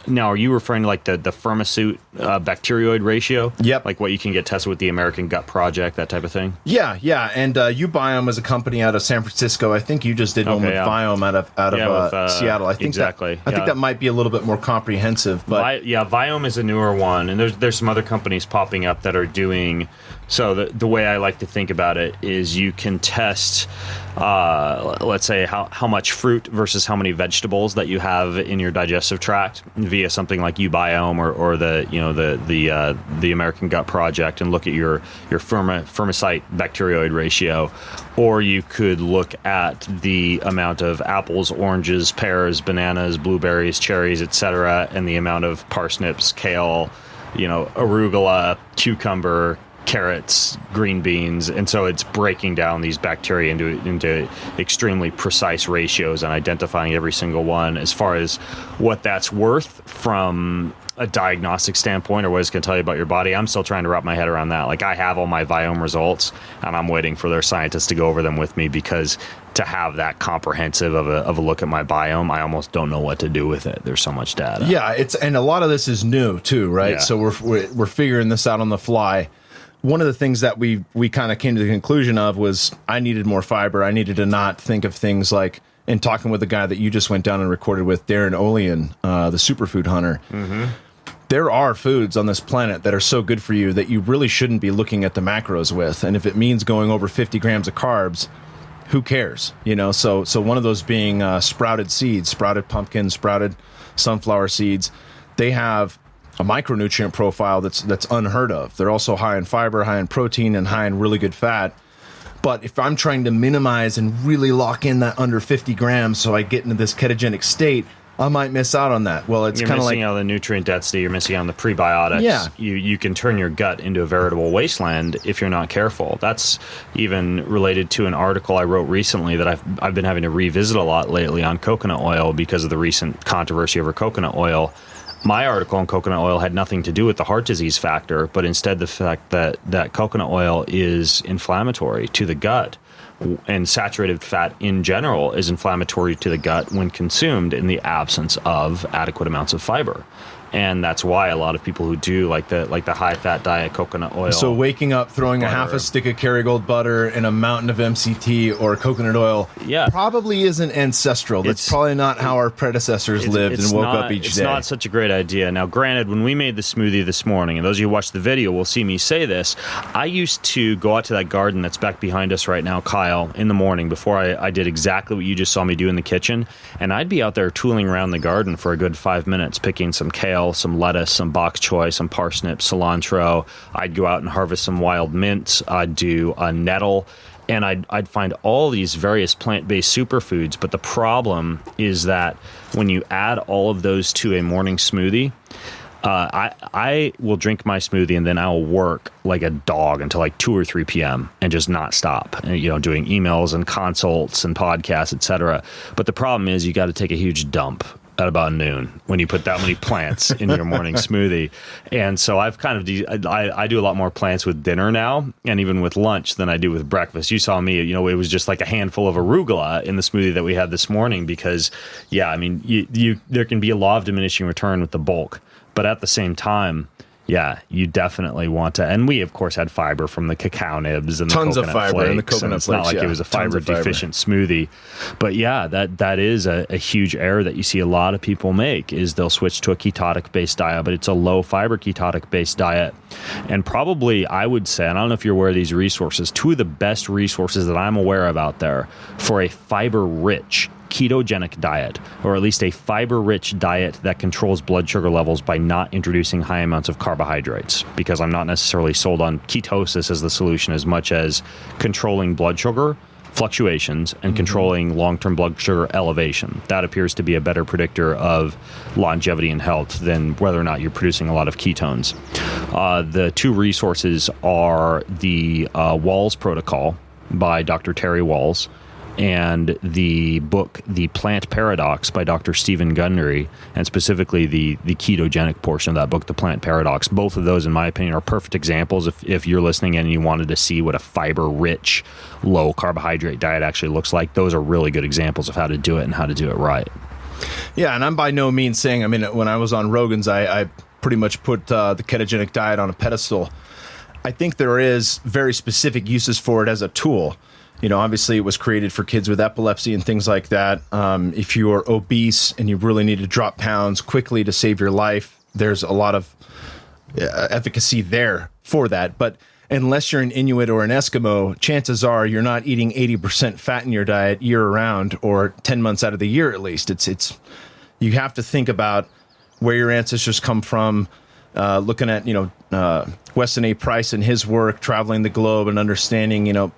Now, are you referring to like the Firmasuit bacterioid ratio? Yep. Like what you can get tested with the American Gut Project, that type of thing? Yeah. And Ubiome is a company out of San Francisco. I think you just did one with Biome out of Seattle. I think exactly. I think that might be a little bit more comprehensive. But Biome is a newer one, and there's some other companies popping up that are doing. So the way I like to think about it is you can test, let's say, how much fruit versus how many vegetables that you have in your digestive tract via something like Ubiome or the American Gut Project, and look at your Firmasuit bacterioid ratio. Or you could look at the amount of apples, oranges, pears, bananas, blueberries, cherries, etc., and the amount of parsnips, kale, arugula, cucumber, carrots, green beans, and so it's breaking down these bacteria into extremely precise ratios and identifying every single one. As far as what that's worth from a diagnostic standpoint, or what it's going to tell you about your body, I'm still trying to wrap my head around that. Like, I have all my Biome results, and I'm waiting for their scientists to go over them with me, because to have that comprehensive of a look at my biome, I almost don't know what to do with it. There's so much data. Yeah, and a lot of this is new too, right? Yeah. So we're figuring this out on the fly. One of the things that we kind of came to the conclusion of was I needed more fiber. I needed to not think of things like, in talking with the guy that you just went down and recorded with, Darren Olean, the superfood hunter. Mm-hmm. There are foods on this planet that are so good for you that you really shouldn't be looking at the macros with. And if it means going over 50 grams of carbs, who cares? So one of those being sprouted seeds, sprouted pumpkins, sprouted sunflower seeds. They have a micronutrient profile that's unheard of. They're also high in fiber, high in protein, and high in really good fat. But if I'm trying to minimize and really lock in that under 50 grams so I get into this ketogenic state, I might miss out on that. Well, it's kind of like... You're missing out on the nutrient density. You're missing out on the prebiotics. Yeah. You can turn your gut into a veritable wasteland if you're not careful. That's even related to an article I wrote recently that I've been having to revisit a lot lately on coconut oil because of the recent controversy over coconut oil. My article on coconut oil had nothing to do with the heart disease factor, but instead the fact that coconut oil is inflammatory to the gut. And saturated fat in general is inflammatory to the gut when consumed in the absence of adequate amounts of fiber. And that's why a lot of people who do like the high fat diet, coconut oil. So waking up, throwing butter, a half a stick of Kerrygold butter and a mountain of MCT or coconut oil, probably isn't ancestral. That's probably not how our predecessors lived and woke up each day. It's not such a great idea. Now, granted, when we made the smoothie this morning, and those of you who watch the video will see me say this, I used to go out to that garden that's back behind us right now, Kyle, in the morning before I did exactly what you just saw me do in the kitchen, and I'd be out there tooling around the garden for a good 5 minutes, picking some kale, some lettuce, some bok choy, some parsnips, cilantro. I'd go out and harvest some wild mint. I'd do a nettle, and I'd find all these various plant-based superfoods. But the problem is that when you add all of those to a morning smoothie, I will drink my smoothie and then I'll work like a dog until like 2 or 3 p.m. and just not stop, doing emails and consults and podcasts, etc. But the problem is you got to take a huge dump at about noon when you put that many plants in your morning smoothie. And so I've kind of, I do a lot more plants with dinner now, and even with lunch, than I do with breakfast. You saw me, it was just like a handful of arugula in the smoothie that we had this morning because, there can be a law of diminishing return with the bulk. But at the same time, you definitely want to. And we, of course, had fiber from the cacao nibs and tons the of coconut fiber flakes. and the coconut it's flakes. Not like it was a fiber deficient smoothie. But that is a huge error that you see a lot of people make is they'll switch to a ketotic based diet, but it's a low fiber ketotic based diet. And probably I would say, and I don't know if you're aware of these resources, two of the best resources that I'm aware of out there for a fiber rich ketogenic diet, or at least a fiber-rich diet that controls blood sugar levels by not introducing high amounts of carbohydrates, because I'm not necessarily sold on ketosis as the solution as much as controlling blood sugar fluctuations and controlling long-term blood sugar elevation. That appears to be a better predictor of longevity and health than whether or not you're producing a lot of ketones. The two resources are the Walls Protocol by Dr. Terry Walls, and the book The Plant Paradox by Dr. Stephen Gundry, and specifically the ketogenic portion of that book, The Plant Paradox. Both of those, in my opinion, are perfect examples if you're listening and you wanted to see what a fiber-rich, low-carbohydrate diet actually looks like. Those are really good examples of how to do it and how to do it right. Yeah, and I'm by no means saying, I mean, when I was on Rogan's, I pretty much put the ketogenic diet on a pedestal. I think there is very specific uses for it as a tool. You know, obviously it was created for kids with epilepsy and things like that. If you are obese and you really need to drop pounds quickly to save your life, there's a lot of efficacy there for that. But unless you're an Inuit or an Eskimo, chances are you're not eating 80% fat in your diet year round, or 10 months out of the year at least. It's you have to think about where your ancestors come from. Looking at, Weston A. Price and his work, traveling the globe and understanding,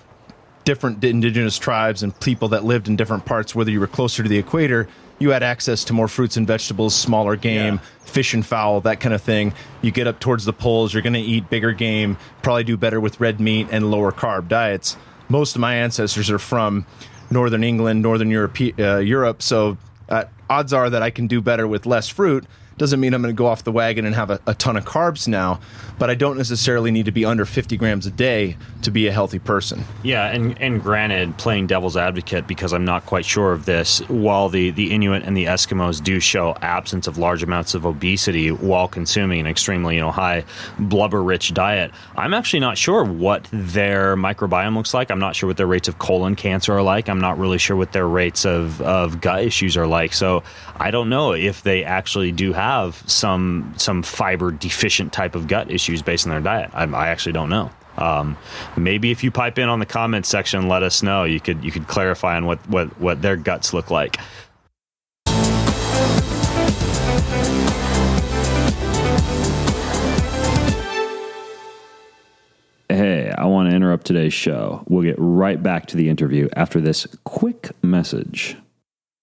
different indigenous tribes and people that lived in different parts, whether you were closer to the equator, you had access to more fruits and vegetables, smaller game, fish and fowl, that kind of thing. You get up towards the poles, you're going to eat bigger game, probably do better with red meat and lower carb diets. Most of my ancestors are from Northern England, Northern Europe, so odds are that I can do better with less fruit. Doesn't mean I'm going to go off the wagon and have a ton of carbs now, but I don't necessarily need to be under 50 grams a day to be a healthy person. Yeah, and granted, playing devil's advocate, because I'm not quite sure of this, while the Inuit and the Eskimos do show absence of large amounts of obesity while consuming an extremely high blubber-rich diet, I'm actually not sure what their microbiome looks like. I'm not sure what their rates of colon cancer are like. I'm not really sure what their rates of gut issues are like. So I don't know if they actually do have some fiber deficient type of gut issues based on their diet. I actually don't know. Maybe if you pipe in on the comments section, let us know. You could clarify on what their guts look like. Hey, I want to interrupt today's show. We'll get right back to the interview after this quick message.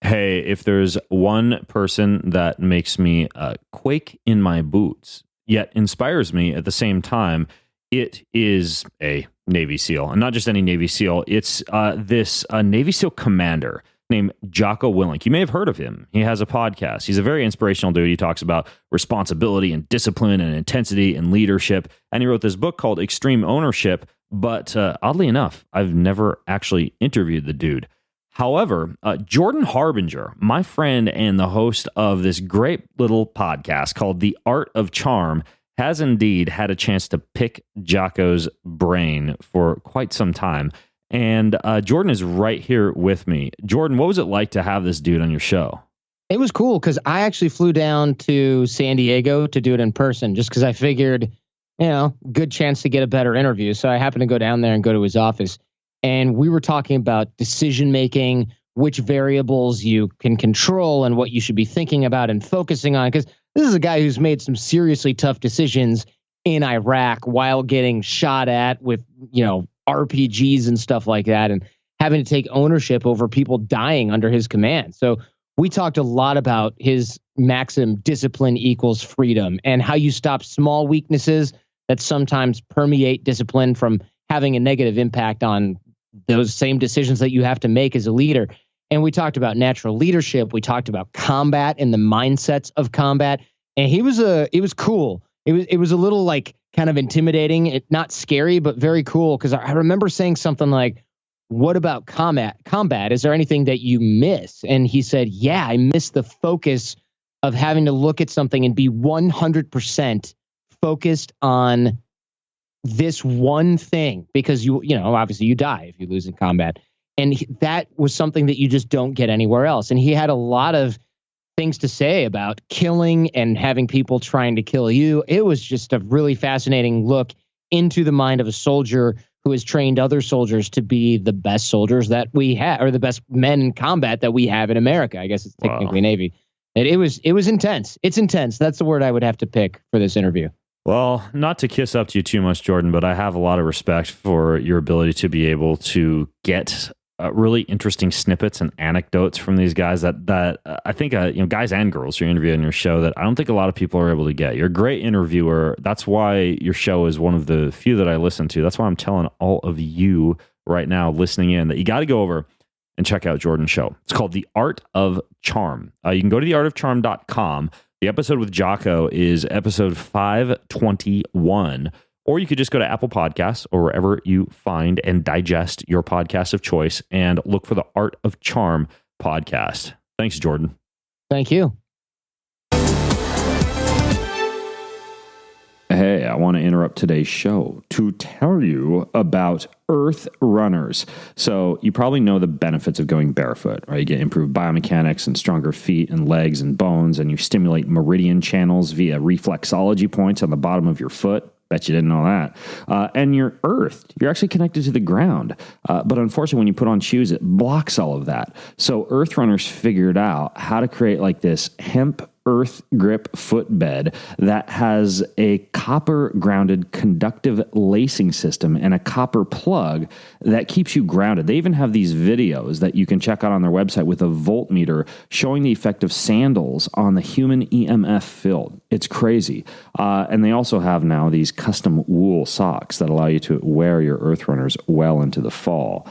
Hey, if there's one person that makes me quake in my boots, yet inspires me at the same time, it is a Navy SEAL. And not just any Navy SEAL, it's this Navy SEAL commander named Jocko Willink. You may have heard of him. He has a podcast. He's a very inspirational dude. He talks about responsibility and discipline and intensity and leadership. And he wrote this book called Extreme Ownership. But oddly enough, I've never actually interviewed the dude. However, Jordan Harbinger, my friend and the host of this great little podcast called The Art of Charm, has indeed had a chance to pick Jocko's brain for quite some time. And Jordan is right here with me. Jordan, what was it like to have this dude on your show? It was cool because I actually flew down to San Diego to do it in person just because I figured, good chance to get a better interview. So I happened to go down there and go to his office. And we were talking about decision making, which variables you can control and what you should be thinking about and focusing on. Because this is a guy who's made some seriously tough decisions in Iraq while getting shot at with, RPGs and stuff like that, and having to take ownership over people dying under his command. So we talked a lot about his maxim, discipline equals freedom, and how you stop small weaknesses that sometimes permeate discipline from having a negative impact on those same decisions that you have to make as a leader. And we talked about natural leadership. We talked about combat and the mindsets of combat. And it was cool. It was a little like kind of intimidating, not scary, but very cool. Cause I remember saying something like, what about combat? Is there anything that you miss? And he said, yeah, I miss the focus of having to look at something and be 100% focused on this one thing, because obviously you die if you lose in combat. And that was something that you just don't get anywhere else. And he had a lot of things to say about killing and having people trying to kill you. It was just a really fascinating look into the mind of a soldier who has trained other soldiers to be the best soldiers that we have, or the best men in combat that we have in America. I guess it's technically Navy. It was intense. It's intense. That's the word I would have to pick for this interview. Well, not to kiss up to you too much, Jordan, but I have a lot of respect for your ability to be able to get really interesting snippets and anecdotes from these guys that I think, guys and girls you're interviewing your show that I don't think a lot of people are able to get. You're a great interviewer. That's why your show is one of the few that I listen to. That's why I'm telling all of you right now listening in that you got to go over and check out Jordan's show. It's called The Art of Charm. You can go to theartofcharm.com. The episode with Jocko is episode 521, or you could just go to Apple Podcasts or wherever you find and digest your podcast of choice and look for the Art of Charm podcast. Thanks, Jordan. Thank you. Hey, I want to interrupt today's show to tell you about Earth Runners. So you probably know the benefits of going barefoot, right? You get improved biomechanics and stronger feet and legs and bones, and you stimulate meridian channels via reflexology points on the bottom of your foot. Bet you didn't know that. And you're earthed. You're actually connected to the ground. But unfortunately, when you put on shoes, it blocks all of that. So Earth Runners figured out how to create like this hemp earth grip footbed that has a copper grounded conductive lacing system and a copper plug that keeps you grounded. They even have these videos that you can check out on their website with a voltmeter showing the effect of sandals on the human EMF field. It's crazy. And they also have now these custom wool socks that allow you to wear your Earth Runners well into the fall,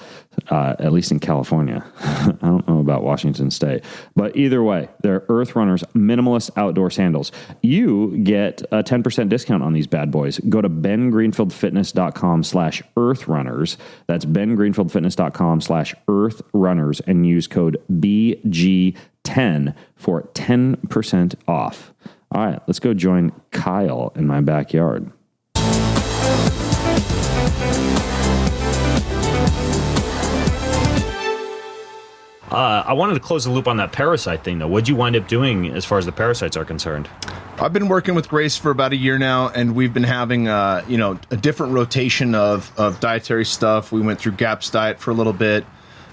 at least in California. I don't know about Washington State. But either way, they're Earth Runners minimalist outdoor sandals. You get a 10% discount on these bad boys. Go to bengreenfieldfitness.com/earthrunners. That's bengreenfieldfitness.com/earthrunners and use code BG10 for 10% off. All right, let's go join Kyle in my backyard. I wanted to close the loop on that parasite thing, though. What'd you wind up doing as far as the parasites are concerned? I've been working with Grace for about a year now, and we've been having, a different rotation of dietary stuff. We went through GAPS diet for a little bit.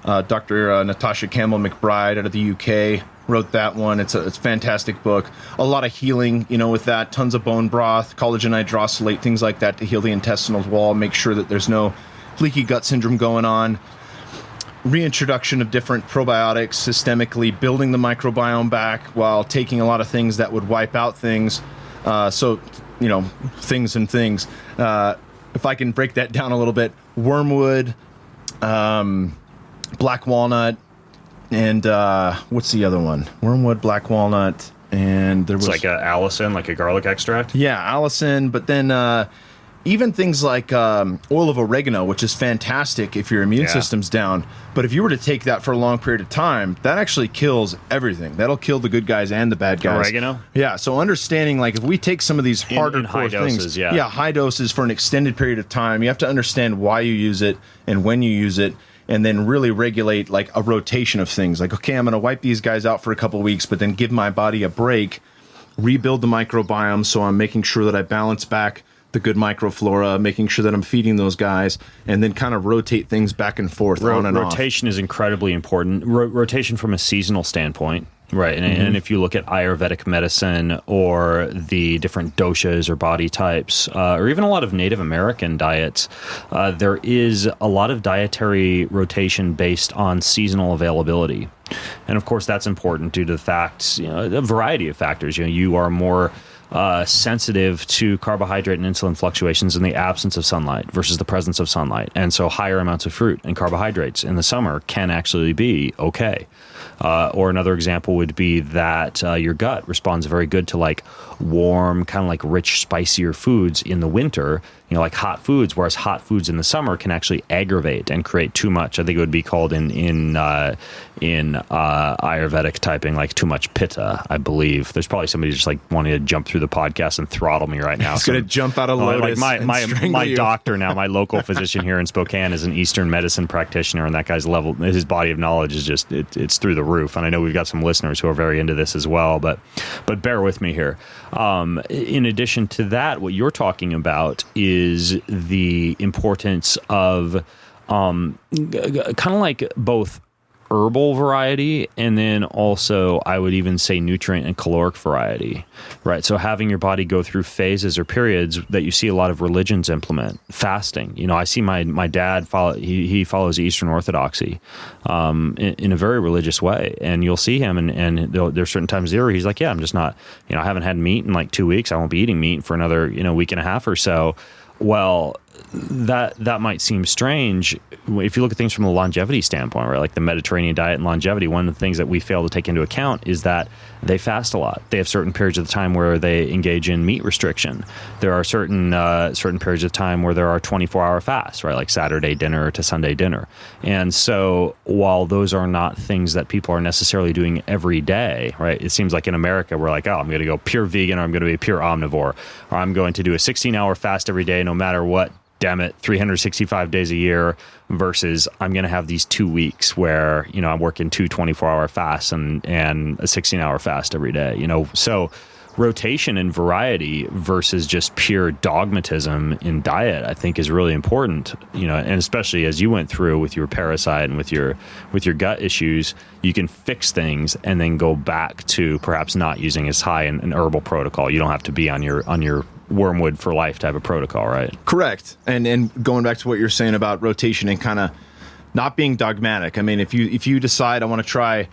Dr. Natasha Campbell McBride out of the UK wrote that one. It's a fantastic book. A lot of healing, with that. Tons of bone broth, collagen hydrolysate, things like that to heal the intestinal wall, make sure that there's no leaky gut syndrome going on. Reintroduction of different probiotics systemically, building the microbiome back while taking a lot of things that would wipe out things. Things and things. If I can break that down a little bit, wormwood, black walnut, and what's the other one? Wormwood, black walnut, and there was... It's like a allicin, like a garlic extract? Yeah, allicin, but then... even things like oil of oregano, which is fantastic if your immune system's down. But if you were to take that for a long period of time, that actually kills everything. That'll kill the good guys and the bad guys. Oregano? Yeah, so understanding, like, if we take some of these harder in high core doses, things, high doses for an extended period of time, you have to understand why you use it and when you use it, and then really regulate, like, a rotation of things. Like, okay, I'm going to wipe these guys out for a couple weeks, but then give my body a break, rebuild the microbiome, so I'm making sure that I balance back the good microflora, making sure that I'm feeding those guys, and then kind of rotate things back and forth on and off. Rotation is incredibly important. Rotation from a seasonal standpoint, right? And if you look at Ayurvedic medicine or the different doshas or body types, or even a lot of Native American diets, there is a lot of dietary rotation based on seasonal availability. And of course, that's important due to the facts, a variety of factors. You are more sensitive to carbohydrate and insulin fluctuations in the absence of sunlight versus the presence of sunlight. And so higher amounts of fruit and carbohydrates in the summer can actually be okay. Or another example would be that your gut responds very good to like warm, kind of like rich, spicier foods in the winter, like hot foods, whereas hot foods in the summer can actually aggravate and create too much. I think it would be called in Ayurvedic typing like too much pitta, I believe. There's probably somebody just like wanting to jump through the podcast and throttle me right now. He's going to jump out of Lotus. My doctor now, my local physician here in Spokane is an Eastern medicine practitioner, and that guy's level, his body of knowledge is just, it's through the roof. And I know we've got some listeners who are very into this as well, but bear with me here. In addition to that, what you're talking about is the importance of kind of like both herbal variety and then also I would even say nutrient and caloric variety, right? So having your body go through phases or periods that you see a lot of religions implement. Fasting, I see my dad he follows Eastern Orthodoxy in a very religious way, and you'll see him and there's certain times there where he's like, I'm just not, I haven't had meat in like 2 weeks. I won't be eating meat for another week and a half or so. Well, that might seem strange if you look at things from a longevity standpoint, right? Like the Mediterranean diet and longevity, one of the things that we fail to take into account is that they fast a lot. They have certain periods of the time where they engage in meat restriction. There are certain periods of time where there are 24-hour fasts, right? Like Saturday dinner to Sunday dinner. And so while those are not things that people are necessarily doing every day, right? It seems like in America, we're like, oh, I'm going to go pure vegan, or I'm going to be a pure omnivore, or I'm going to do a 16-hour fast every day, no matter what. Damn it, 365 days a year versus I'm going to have these 2 weeks where, I'm working 2 24-hour fasts and a 16-hour fast every day, So rotation and variety versus just pure dogmatism in diet, I think is really important, and especially as you went through with your parasite and with your gut issues, you can fix things and then go back to perhaps not using as high an herbal protocol. You don't have to be on your wormwood for life type of protocol, right? Correct. And going back to what you're saying about rotation and kind of not being dogmatic. I mean, if you decide I want to try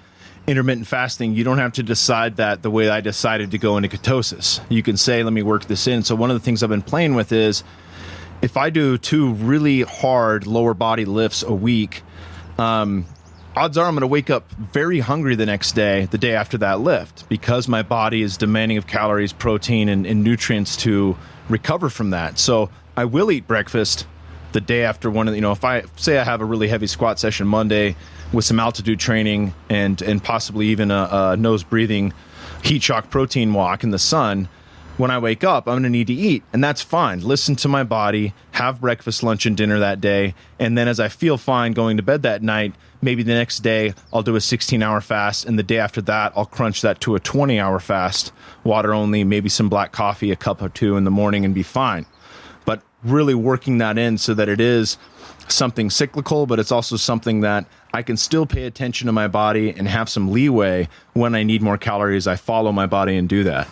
intermittent fasting, you don't have to decide that the way I decided to go into ketosis. You can say, let me work this in. So one of the things I've been playing with is if I do 2 really hard lower body lifts a week, odds are I'm going to wake up very hungry the next day, the day after that lift, because my body is demanding of calories, protein, and nutrients to recover from that. So I will eat breakfast the day after one of the, if I say I have a really heavy squat session Monday with some altitude training and possibly even a nose breathing heat shock protein walk in the sun, when I wake up, I'm going to need to eat, and that's fine. Listen to my body, have breakfast, lunch, and dinner that day, and then as I feel fine going to bed that night, maybe the next day I'll do a 16-hour fast, and the day after that I'll crunch that to a 20-hour fast, water only, maybe some black coffee, a cup or 2 in the morning, and be fine. But really working that in so that it is something cyclical, but it's also something that I can still pay attention to my body and have some leeway when I need more calories. I follow my body and do that.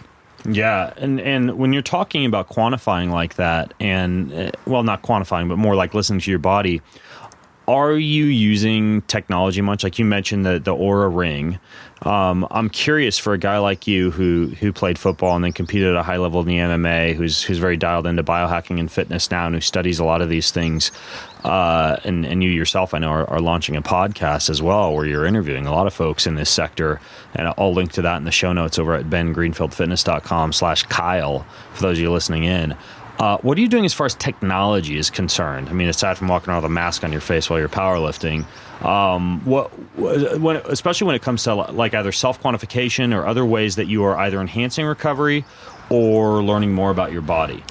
Yeah, and when you're talking about quantifying like that, and well, not quantifying, but more like listening to your body, are you using technology much? Like you mentioned the Oura Ring. I'm curious for a guy like you who played football and then competed at a high level in the MMA, who's very dialed into biohacking and fitness now, and who studies a lot of these things. And you yourself, I know, are launching a podcast as well, where you're interviewing a lot of folks in this sector. And I'll link to that in the show notes over at bengreenfieldfitness.com/Kyle for those of you listening in. What are you doing as far as technology is concerned? I mean, aside from walking around with a mask on your face while you're powerlifting, especially when it comes to like either self-quantification or other ways that you are either enhancing recovery or learning more about your body?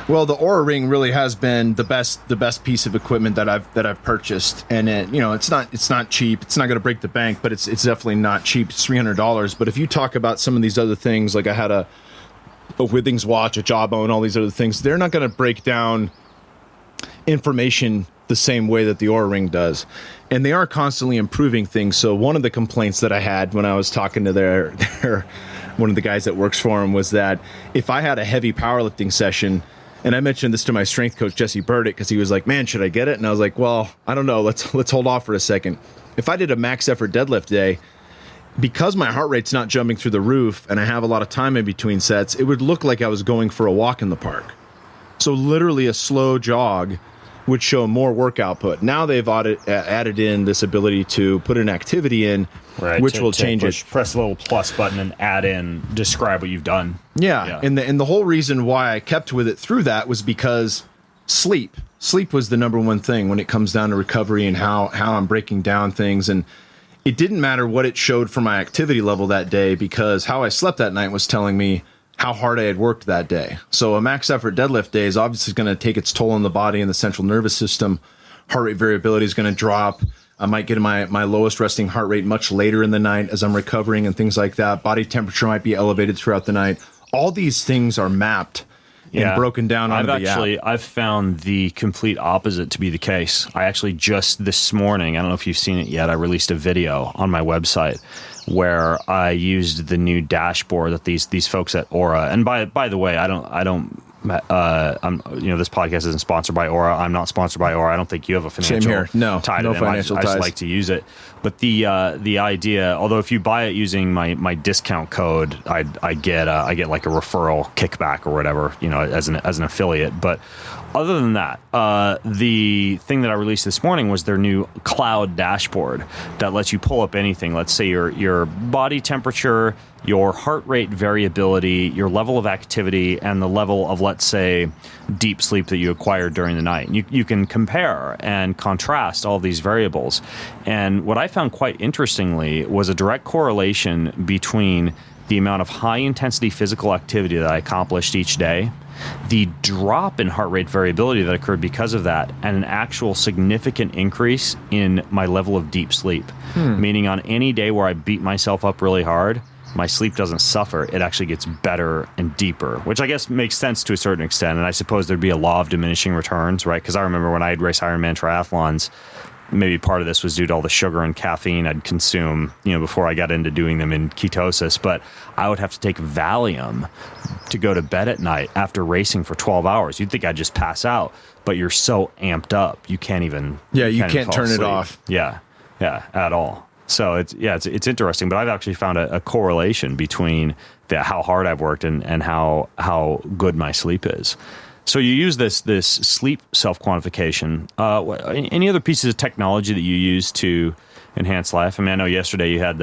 Well, the Oura Ring really has been the best piece of equipment that I've purchased, and it's not cheap. It's not going to break the bank, but it's definitely not cheap. It's $300. But if you talk about some of these other things, like I had a Withings watch, a Jawbone, all these other things, they're not going to break down information the same way that the Oura Ring does. And they are constantly improving things. So one of the complaints that I had when I was talking to their one of the guys that works for them was that if I had a heavy powerlifting session, and I mentioned this to my strength coach, Jesse Burdick, because he was like, man, should I get it? And I was like, well, I don't know. Let's hold off for a second. If I did a max effort deadlift day, because my heart rate's not jumping through the roof and I have a lot of time in between sets, it would look like I was going for a walk in the park. So literally a slow jog would show more work output. Now they've added in this ability to put an activity in, right, which will change it. Press the little plus button and add in, describe what you've done. Yeah. And the whole reason why I kept with it through that was because sleep was the number one thing when it comes down to recovery and how I'm breaking down things. And it didn't matter what it showed for my activity level that day, because how I slept that night was telling me how hard I had worked that day. So a max effort deadlift day is obviously going to take its toll on the body and the central nervous system. Heart rate variability is going to drop. I might get my lowest resting heart rate much later in the night as I'm recovering and things like that. Body temperature might be elevated throughout the night. All these things are mapped and broken down onto the app. I've found the complete opposite to be the case. I actually just this morning, I don't know if you've seen it yet, I released a video on my website where I used the new dashboard that these folks at Oura, and by the way, this podcast isn't sponsored by Oura. I'm not sponsored by Oura. I don't think you have a financial tie to them. Financial ties. I just like to use it. But the idea, although if you buy it using my discount code, I get like a referral kickback or whatever, as an affiliate. But Other than that, the thing that I released this morning was their new cloud dashboard that lets you pull up anything. Let's say your body temperature, your heart rate variability, your level of activity, and the level of, let's say, deep sleep that you acquired during the night. You can compare and contrast all these variables. And what I found quite interestingly was a direct correlation between the amount of high-intensity physical activity that I accomplished each day, the drop in heart rate variability that occurred because of that, and an actual significant increase in my level of deep sleep. Meaning on any day where I beat myself up really hard, my sleep doesn't suffer. It actually gets better and deeper, which I guess makes sense to a certain extent. And I suppose there'd be a law of diminishing returns, right? Because I remember when I'd race Ironman triathlons, maybe part of this was due to all the sugar and caffeine I'd consume, before I got into doing them in ketosis. But I would have to take Valium to go to bed at night after racing for 12 hours. You'd think I'd just pass out, but you're so amped up, you can't even. Yeah, you can't turn it off. Yeah, at all. So it's interesting, but I've actually found a correlation between how hard I've worked and how good my sleep is. So you use this sleep self-quantification. Any other pieces of technology that you use to enhance life? I mean, I know yesterday you had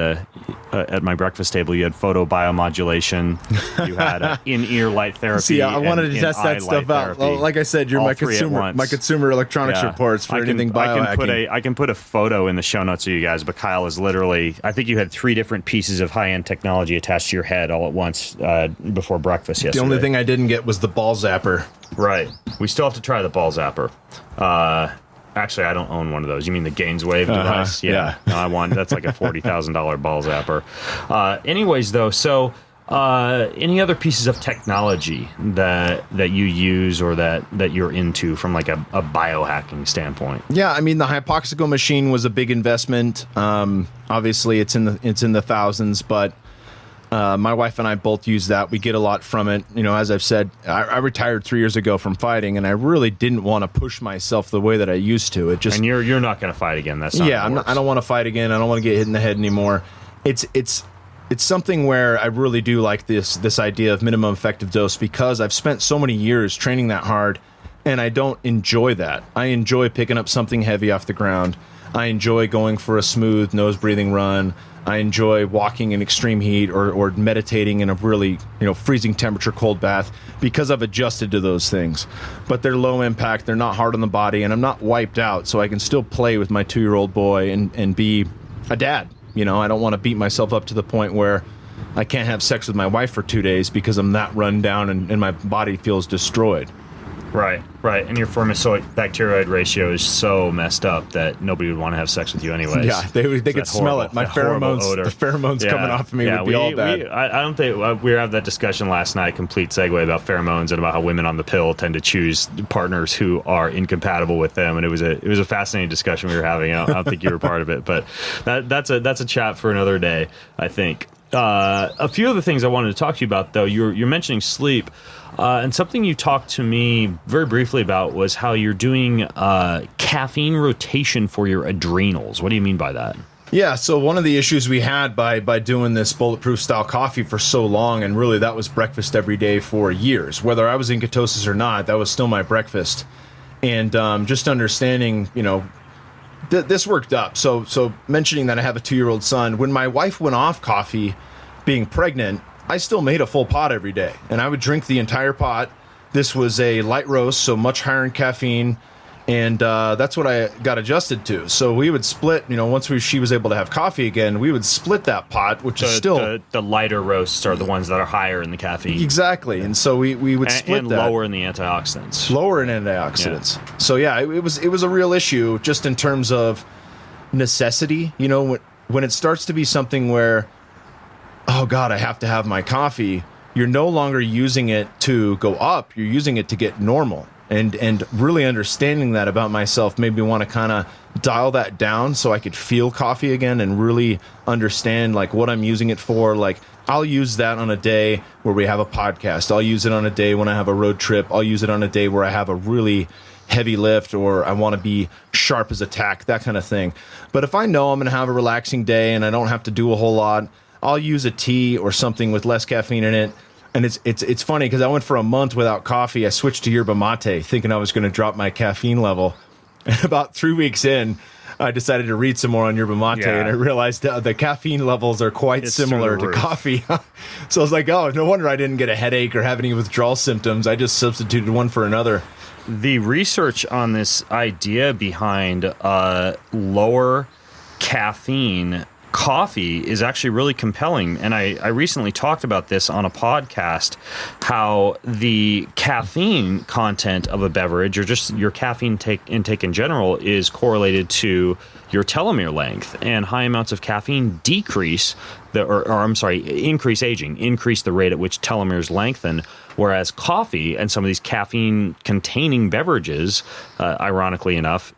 at my breakfast table, you had photo biomodulation, you had in-ear light therapy. See, I wanted to test that stuff out. Well, like I said, you're my consumer electronics reports for anything biohacking. I can put a photo in the show notes of you guys, but Kyle is literally, I think you had 3 different pieces of high-end technology attached to your head all at once before breakfast yesterday. The only thing I didn't get was the ball zapper. Right. We still have to try the ball zapper. Actually, I don't own one of those. You mean the Gainswave device? Yeah. No, I want. That's like a $40,000 ball zapper. Anyways, though, so any other pieces of technology that you use or that you're into from like a biohacking standpoint? Yeah, I mean the Hypoxic machine was a big investment. Obviously, it's in the thousands, but my wife and I both use that. We get a lot from it. As I've said, I retired 3 years ago from fighting, and I really didn't want to push myself the way that I used to. And you're not going to fight again. That's not. Yeah, I don't want to fight again. I don't want to get hit in the head anymore. It's something where I really do like this idea of minimum effective dose, because I've spent so many years training that hard, and I don't enjoy that. I enjoy picking up something heavy off the ground. I enjoy going for a smooth nose breathing run. I enjoy walking in extreme heat or meditating in a really, freezing temperature cold bath, because I've adjusted to those things. But they're low impact, they're not hard on the body, and I'm not wiped out, so I can still play with my 2-year-old boy and be a dad. I don't want to beat myself up to the point where I can't have sex with my wife for 2 days because I'm that run down and my body feels destroyed. Right. And your formosoid bacteroid ratio is so messed up that nobody would want to have sex with you anyways. Yeah, they could smell it. My pheromones, the pheromones coming off of me would be all bad. I don't think we had that discussion last night. Complete segue about pheromones and about how women on the pill tend to choose partners who are incompatible with them. And it was a fascinating discussion we were having. I don't think you were part of it, but that's a chat for another day, I think. A few other things I wanted to talk to you about, though. You're mentioning sleep. And something you talked to me very briefly about was how you're doing caffeine rotation for your adrenals. What do you mean by that? Yeah, so one of the issues we had by doing this bulletproof style coffee for so long, and really that was breakfast every day for years, whether I was in ketosis or not, that was still my breakfast. And just understanding, this worked up. So mentioning that I have a 2-year-old son, when my wife went off coffee, being pregnant, I still made a full pot every day, and I would drink the entire pot. This was a light roast, so much higher in caffeine, and that's what I got adjusted to. So we would split, once she was able to have coffee again, we would split that pot, which is still... The lighter roasts are the ones that are higher in the caffeine. Exactly, and so we would split that. And lower in the antioxidants. Lower in antioxidants. Yeah. So yeah, it was a real issue just in terms of necessity. When it starts to be something where, oh God, I have to have my coffee, you're no longer using it to go up, you're using it to get normal. And really understanding that about myself made me want to kind of dial that down so I could feel coffee again and really understand like what I'm using it for. Like I'll use that on a day where we have a podcast. I'll use it on a day when I have a road trip. I'll use it on a day where I have a really heavy lift or I want to be sharp as a tack, that kind of thing. But if I know I'm going to have a relaxing day and I don't have to do a whole lot, I'll use a tea or something with less caffeine in it. And it's funny because I went for a month without coffee. I switched to yerba mate thinking I was going to drop my caffeine level. And about 3 weeks in, I decided to read some more on yerba mate, and I realized the caffeine levels are quite similar to coffee. So I was like, oh, no wonder I didn't get a headache or have any withdrawal symptoms. I just substituted one for another. The research on this idea behind lower caffeine coffee is actually really compelling. And I recently talked about this on a podcast, how the caffeine content of a beverage, or just your caffeine intake in general, is correlated to your telomere length. And high amounts of caffeine increase aging, increase the rate at which telomeres lengthen. Whereas coffee and some of these caffeine-containing beverages, ironically enough,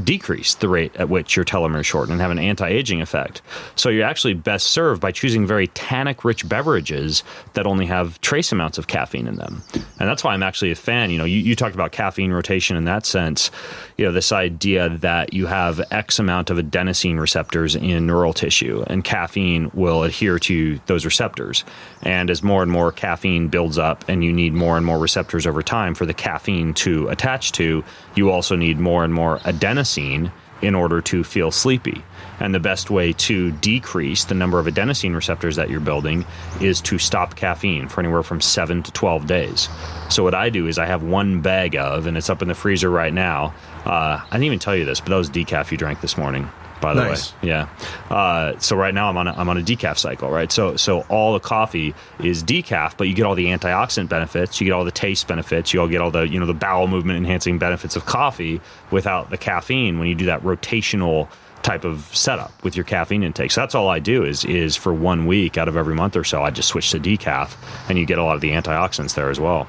decrease the rate at which your telomeres shorten and have an anti-aging effect. So you're actually best served by choosing very tannic-rich beverages that only have trace amounts of caffeine in them. And that's why I'm actually a fan. You talked about caffeine rotation in that sense. This idea that you have X amount of adenosine receptors in neural tissue, and caffeine will adhere to those receptors. And as more and more caffeine builds up and you need more and more receptors over time for the caffeine to attach to, you also need more and more adenosine in order to feel sleepy. And the best way to decrease the number of adenosine receptors that you're building is to stop caffeine for anywhere from 7 to 12 days. So what I do is I have one bag of, and it's up in the freezer right now. I didn't even tell you this, but that was decaf you drank this morning, by the way. Yeah. So right now I'm on a decaf cycle, right? So all the coffee is decaf, but you get all the antioxidant benefits, you get all the taste benefits, you all get all the the bowel movement enhancing benefits of coffee without the caffeine when you do that rotational type of setup with your caffeine intake. So that's all I do is for 1 week out of every month or so, I just switch to decaf, and you get a lot of the antioxidants there as well.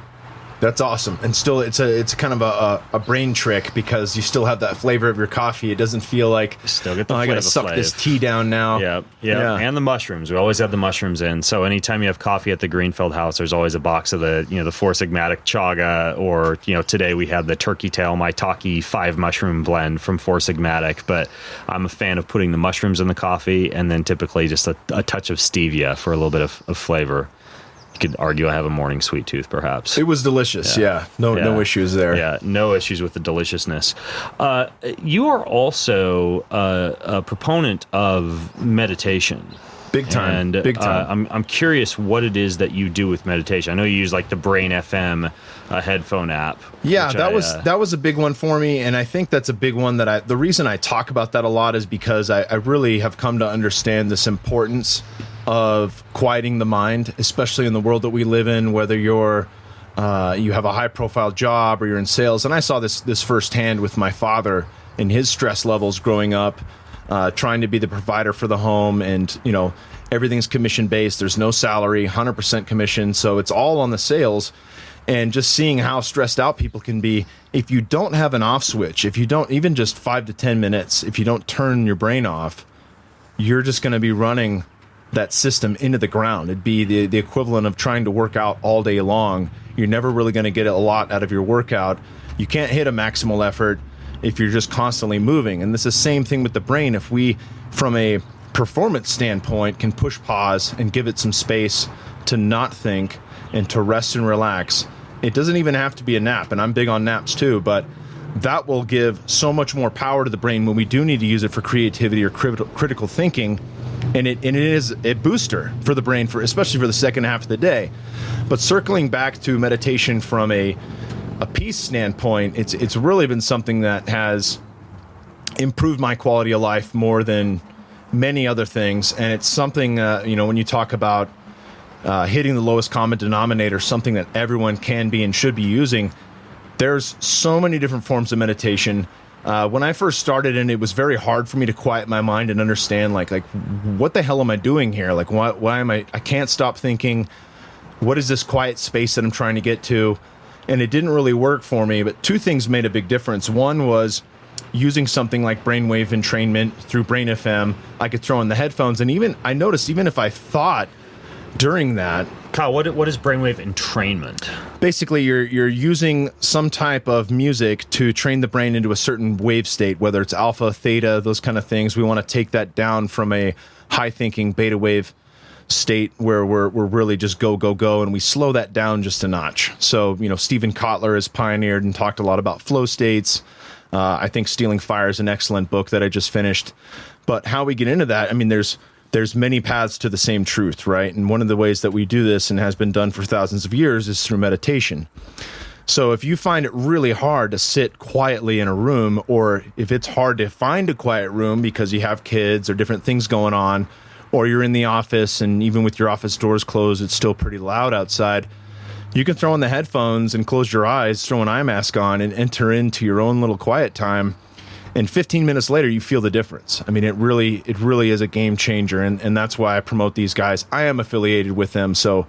That's awesome. And still, it's kind of a brain trick because you still have that flavor of your coffee. It doesn't feel like, still get the I got to suck this tea down now. Yeah. And the mushrooms. We always have the mushrooms in. So anytime you have coffee at the Greenfield house, there's always a box of the Four Sigmatic chaga, or, today we had the turkey tail maitake 5 mushroom blend from Four Sigmatic. But I'm a fan of putting the mushrooms in the coffee, and then typically just a touch of stevia for a little bit of flavor. You could argue I have a morning sweet tooth, perhaps. It was delicious. No issues there. Yeah, no issues with the deliciousness. You are also a proponent of meditation. Big time. And Big time. I'm curious what it is that you do with meditation. I know you use like the Brain FM headphone app. Yeah, that was a big one for me, and I think that's a big one that the reason I talk about that a lot is because I really have come to understand this importance of quieting the mind, especially in the world that we live in, whether you have a high profile job or you're in sales. And I saw this firsthand with my father and his stress levels growing up, trying to be the provider for the home, and everything's commission based. There's no salary, 100% commission, so it's all on the sales. And just seeing how stressed out people can be if you don't have an off switch, if you don't, even just 5 to 10 minutes, if you don't turn your brain off, you're just going to be running that system into the ground. It'd be the equivalent of trying to work out all day long. You're never really going to get a lot out of your workout. You can't hit a maximal effort if you're just constantly moving. And this is the same thing with the brain. If we, from a performance standpoint, can push pause and give it some space to not think and to rest and relax, it doesn't even have to be a nap. And I'm big on naps too, but that will give so much more power to the brain when we do need to use it for creativity or critical thinking. And it is a booster for the brain, especially for the second half of the day. But circling back to meditation from a peace standpoint, it's really been something that has improved my quality of life more than many other things. And it's something, when you talk about hitting the lowest common denominator, something that everyone can be and should be using, there's so many different forms of meditation. When I first started, and it was very hard for me to quiet my mind and understand, like what the hell am I doing here? Like, why am I can't stop thinking. What is this quiet space that I'm trying to get to? And it didn't really work for me, but 2 things made a big difference. One was using something like Brainwave Entrainment through Brain FM. I could throw in the headphones, and I noticed even if I thought during that. Kyle, what is Brainwave Entrainment? Basically, you're using some type of music to train the brain into a certain wave state, whether it's alpha, theta, those kind of things. We want to take that down from a high thinking beta wave state where we're really just go, and we slow that down just a notch. So, Stephen Kotler has pioneered and talked a lot about flow states. I think Stealing Fire is an excellent book that I just finished. But how we get into that, I mean, there's many paths to the same truth, right? And one of the ways that we do this and has been done for thousands of years is through meditation. So if you find it really hard to sit quietly in a room, or if it's hard to find a quiet room because you have kids or different things going on, or you're in the office and even with your office doors closed, it's still pretty loud outside, you can throw in the headphones and close your eyes, throw an eye mask on, and enter into your own little quiet time. And 15 minutes later, you feel the difference. I mean, it really is a game changer. And that's why I promote these guys. I am affiliated with them. So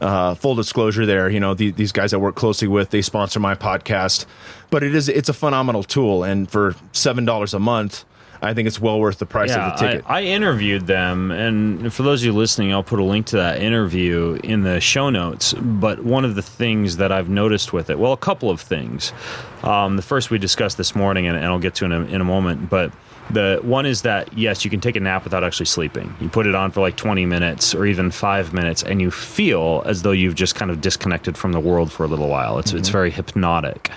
full disclosure there, these guys I work closely with, they sponsor my podcast. But it's a phenomenal tool. And for $7 a month, I think it's well worth the price of the ticket. I interviewed them, and for those of you listening, I'll put a link to that interview in the show notes. But one of the things that I've noticed with it, well, a couple of things. The first we discussed this morning, and I'll get to in a moment, but the one is that, yes, you can take a nap without actually sleeping. You put it on for like 20 minutes or even 5 minutes, and you feel as though you've just kind of disconnected from the world for a little while. It's very hypnotic.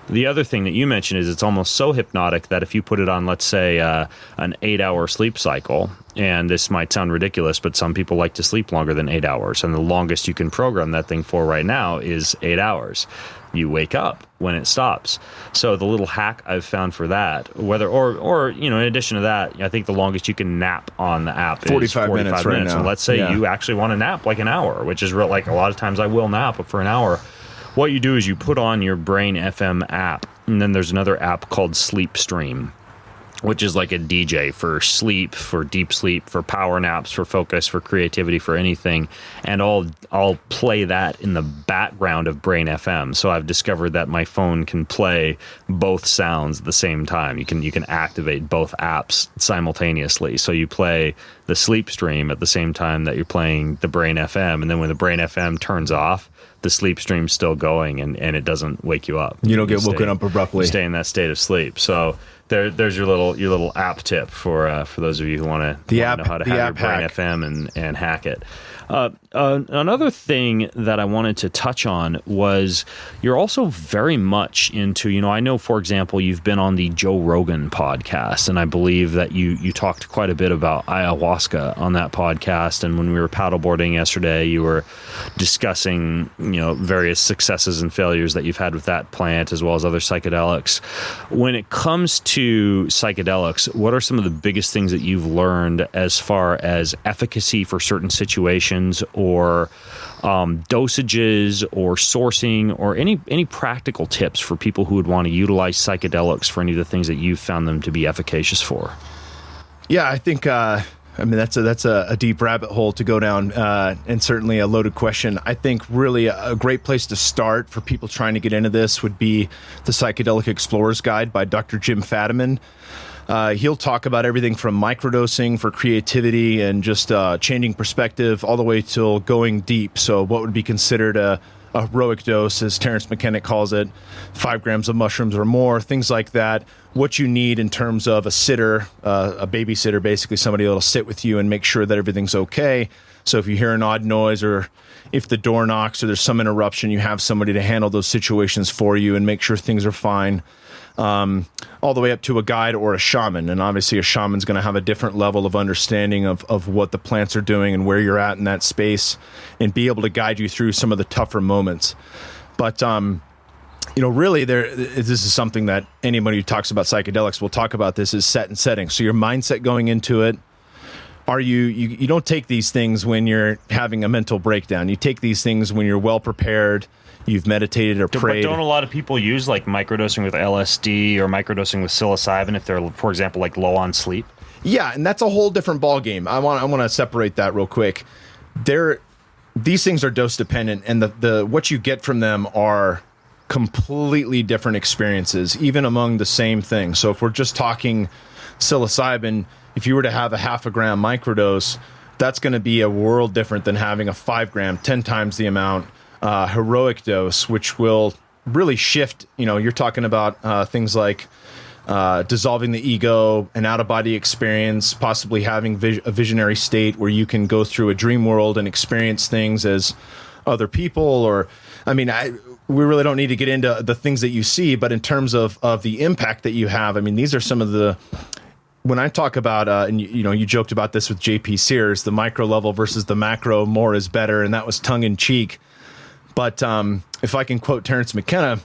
The other thing that you mentioned is it's almost so hypnotic that if you put it on, let's say, an 8-hour sleep cycle, and this might sound ridiculous, but some people like to sleep longer than 8 hours, and the longest you can program that thing for right now is 8 hours. You wake up when it stops. So the little hack I've found for that, whether or in addition to that, I think the longest you can nap on the app is 45 minutes. Right now. And let's say you actually want to nap like an hour, which is real. Like a lot of times I will nap for an hour. What you do is you put on your Brain FM app, and then there's another app called Sleep Stream, which is like a DJ for sleep, for deep sleep, for power naps, for focus, for creativity, for anything. And I'll play that in the background of Brain FM. So I've discovered that my phone can play both sounds at the same time. You can activate both apps simultaneously. So you play the sleep stream at the same time that you're playing the Brain FM. And then when the Brain FM turns off, the sleep stream's still going and it doesn't wake you up. You don't get woken up abruptly. You stay in that state of sleep. So there's your little app tip for those of you who want to know how to have your Brain hack. FM and hack it. Another thing that I wanted to touch on was you're also very much into, I know, for example, you've been on the Joe Rogan podcast, and I believe that you talked quite a bit about ayahuasca on that podcast. And when we were paddleboarding yesterday, you were discussing, various successes and failures that you've had with that plant as well as other psychedelics. When it comes to psychedelics, what are some of the biggest things that you've learned as far as efficacy for certain situations, or dosages or sourcing, or any practical tips for people who would want to utilize psychedelics for any of the things that you've found them to be efficacious for? Yeah, I think that's a deep rabbit hole to go down, and certainly a loaded question. I think really a great place to start for people trying to get into this would be the Psychedelic Explorer's Guide by Dr. Jim Fadiman. He'll talk about everything from microdosing for creativity and just changing perspective all the way till going deep. So what would be considered a heroic dose, as Terrence McKenna calls it, 5 grams of mushrooms or more, things like that. What you need in terms of a sitter, a babysitter, basically somebody that'll sit with you and make sure that everything's okay. So if you hear an odd noise, or if the door knocks or there's some interruption, you have somebody to handle those situations for you and make sure things are fine. All the way up to a guide or a shaman. And obviously a shaman's going to have a different level of understanding of what the plants are doing and where you're at in that space, and be able to guide you through some of the tougher moments. But, really this is something that anybody who talks about psychedelics will talk about. This is set and setting. So your mindset going into it, you don't take these things when you're having a mental breakdown. You take these things when you're well prepared, you've meditated or prayed. But don't a lot of people use like microdosing with LSD or microdosing with psilocybin if they're, for example, like low on sleep? Yeah, and that's a whole different ballgame. I want to separate that real quick. These things are dose dependent, and the what you get from them are completely different experiences, even among the same thing. So if we're just talking psilocybin, if you were to have a 0.5 gram microdose, that's going to be a world different than having a 5 gram, 10 times the amount heroic dose, which will really shift. You're talking about things like dissolving the ego, an out-of-body experience, possibly having a visionary state where you can go through a dream world and experience things as other people. Or, I mean, we really don't need to get into the things that you see, but in terms of the impact that you have, I mean, these are some of the, when I talk about, and you joked about this with JP Sears, the micro level versus the macro, more is better, and that was tongue in cheek. But if I can quote Terrence McKenna,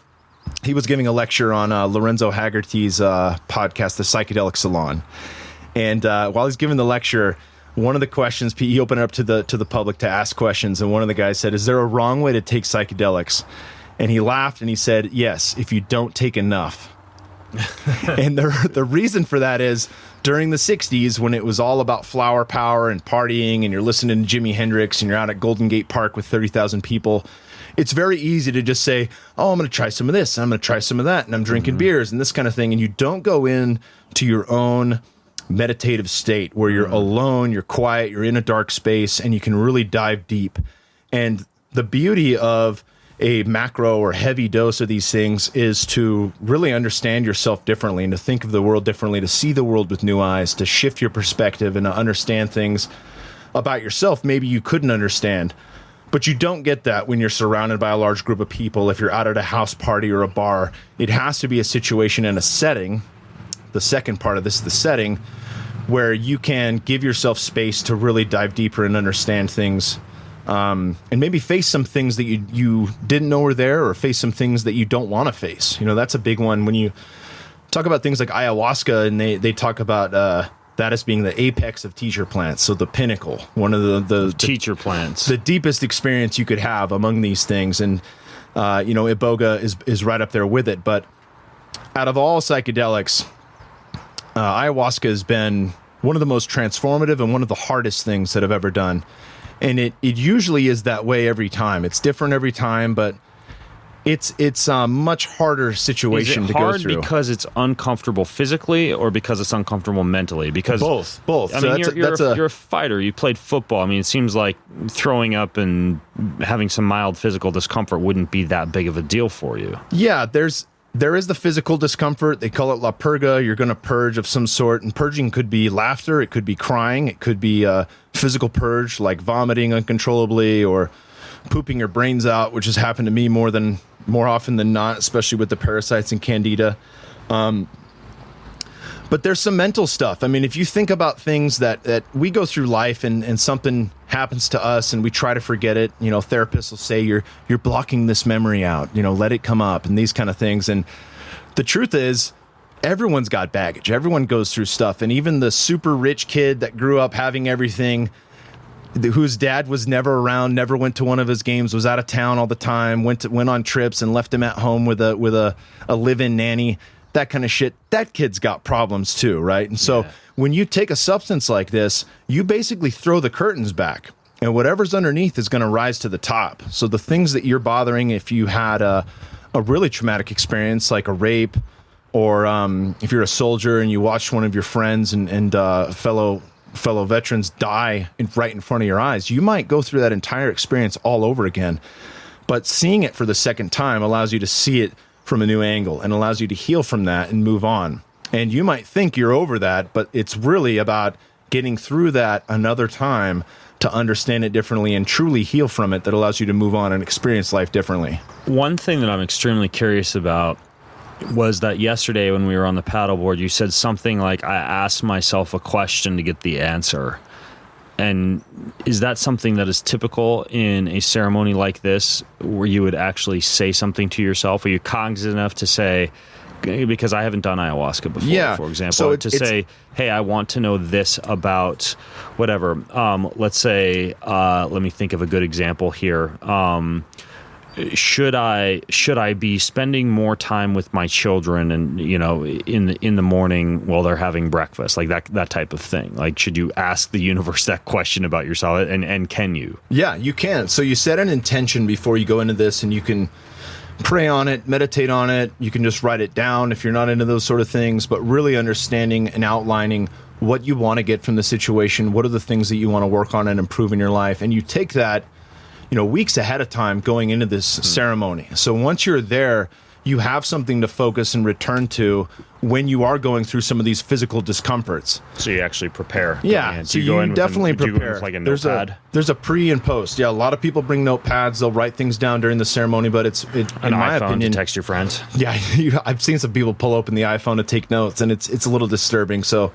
he was giving a lecture on Lorenzo Haggerty's podcast, The Psychedelic Salon. And while he's giving the lecture, one of the questions, he opened it up to the public to ask questions, and one of the guys said, "Is there a wrong way to take psychedelics?" And he laughed and he said, "Yes, if you don't take enough." And the reason for that is during the 60s, when it was all about flower power and partying, and you're listening to Jimi Hendrix and you're out at Golden Gate Park with 30,000 people, it's very easy to just say, "Oh, I'm going to try some of this, and I'm going to try some of that, and I'm drinking beers and this kind of thing." And you don't go in to your own meditative state where you're alone, you're quiet, you're in a dark space, and you can really dive deep. And the beauty of a macro or heavy dose of these things is to really understand yourself differently and to think of the world differently, to see the world with new eyes, to shift your perspective and to understand things about yourself maybe you couldn't understand. But you don't get that when you're surrounded by a large group of people. If you're out at a house party or a bar, it has to be a situation and a setting. The second part of this, the setting, where you can give yourself space to really dive deeper and understand things, and maybe face some things that you didn't know were there, or face some things that you don't want to face. That's a big one. When you talk about things like ayahuasca, and they talk about that as being the apex of teacher plants, so the pinnacle, one of the teacher plants, the deepest experience you could have among these things. And iboga is right up there with it. But out of all psychedelics, ayahuasca has been one of the most transformative and one of the hardest things that I've ever done. And it usually is that way every time. It's different every time, but it's a much harder situation to go through. Is it hard because it's uncomfortable physically, or because it's uncomfortable mentally? Because both. I mean, you're a fighter. You played football. I mean, it seems like throwing up and having some mild physical discomfort wouldn't be that big of a deal for you. Yeah, there is the physical discomfort. They call it la purga. You're going to purge of some sort. And purging could be laughter. It could be crying. It could be a physical purge, like vomiting uncontrollably or pooping your brains out, which has happened to me more often than not, especially with the parasites and candida. But there's some mental stuff. I mean, if you think about things that we go through life and something happens to us and we try to forget it, therapists will say you're blocking this memory out, let it come up and these kind of things. And the truth is, everyone's got baggage. Everyone goes through stuff. And even the super rich kid that grew up having everything, whose dad was never around, never went to one of his games, was out of town all the time, went on trips and left him at home with a live-in nanny, that kind of shit, that kid's got problems too, right? And so when you take a substance like this, you basically throw the curtains back, and whatever's underneath is going to rise to the top. So the things that you're bothering, if you had a really traumatic experience like a rape, or if you're a soldier and you watched one of your friends and fellow veterans die right in front of your eyes, you might go through that entire experience all over again. But seeing it for the second time allows you to see it from a new angle and allows you to heal from that and move on. And you might think you're over that, but it's really about getting through that another time to understand it differently and truly heal from it, that allows you to move on and experience life differently. One thing that I'm extremely curious about was that yesterday when we were on the paddleboard, you said something like, I asked myself a question to get the answer. And is that something that is typical in a ceremony like this, where you would actually say something to yourself? Are you cognizant enough to say, because I haven't done ayahuasca before, for example, so say, hey, I want to know this about whatever. Let's say, let me think of a good example here. Should I be spending more time with my children and in the morning while they're having breakfast, like that type of thing? Like, should you ask the universe that question about yourself, and can you? Yeah, you can. So you set an intention before you go into this, and you can pray on it, meditate on it. You can just write it down if you're not into those sort of things, but really understanding and outlining what you want to get from the situation. What are the things that you want to work on and improve in your life? And you take that weeks ahead of time going into this ceremony. So once you're there, you have something to focus and return to when you are going through some of these physical discomforts. So you actually prepare. Yeah, so you definitely prepare. Like a there's notepad? There's a pre and post. Yeah, a lot of people bring notepads. They'll write things down during the ceremony, but in my iPhone opinion, to text your friends. Yeah, I've seen some people pull open the iPhone to take notes, and it's a little disturbing. So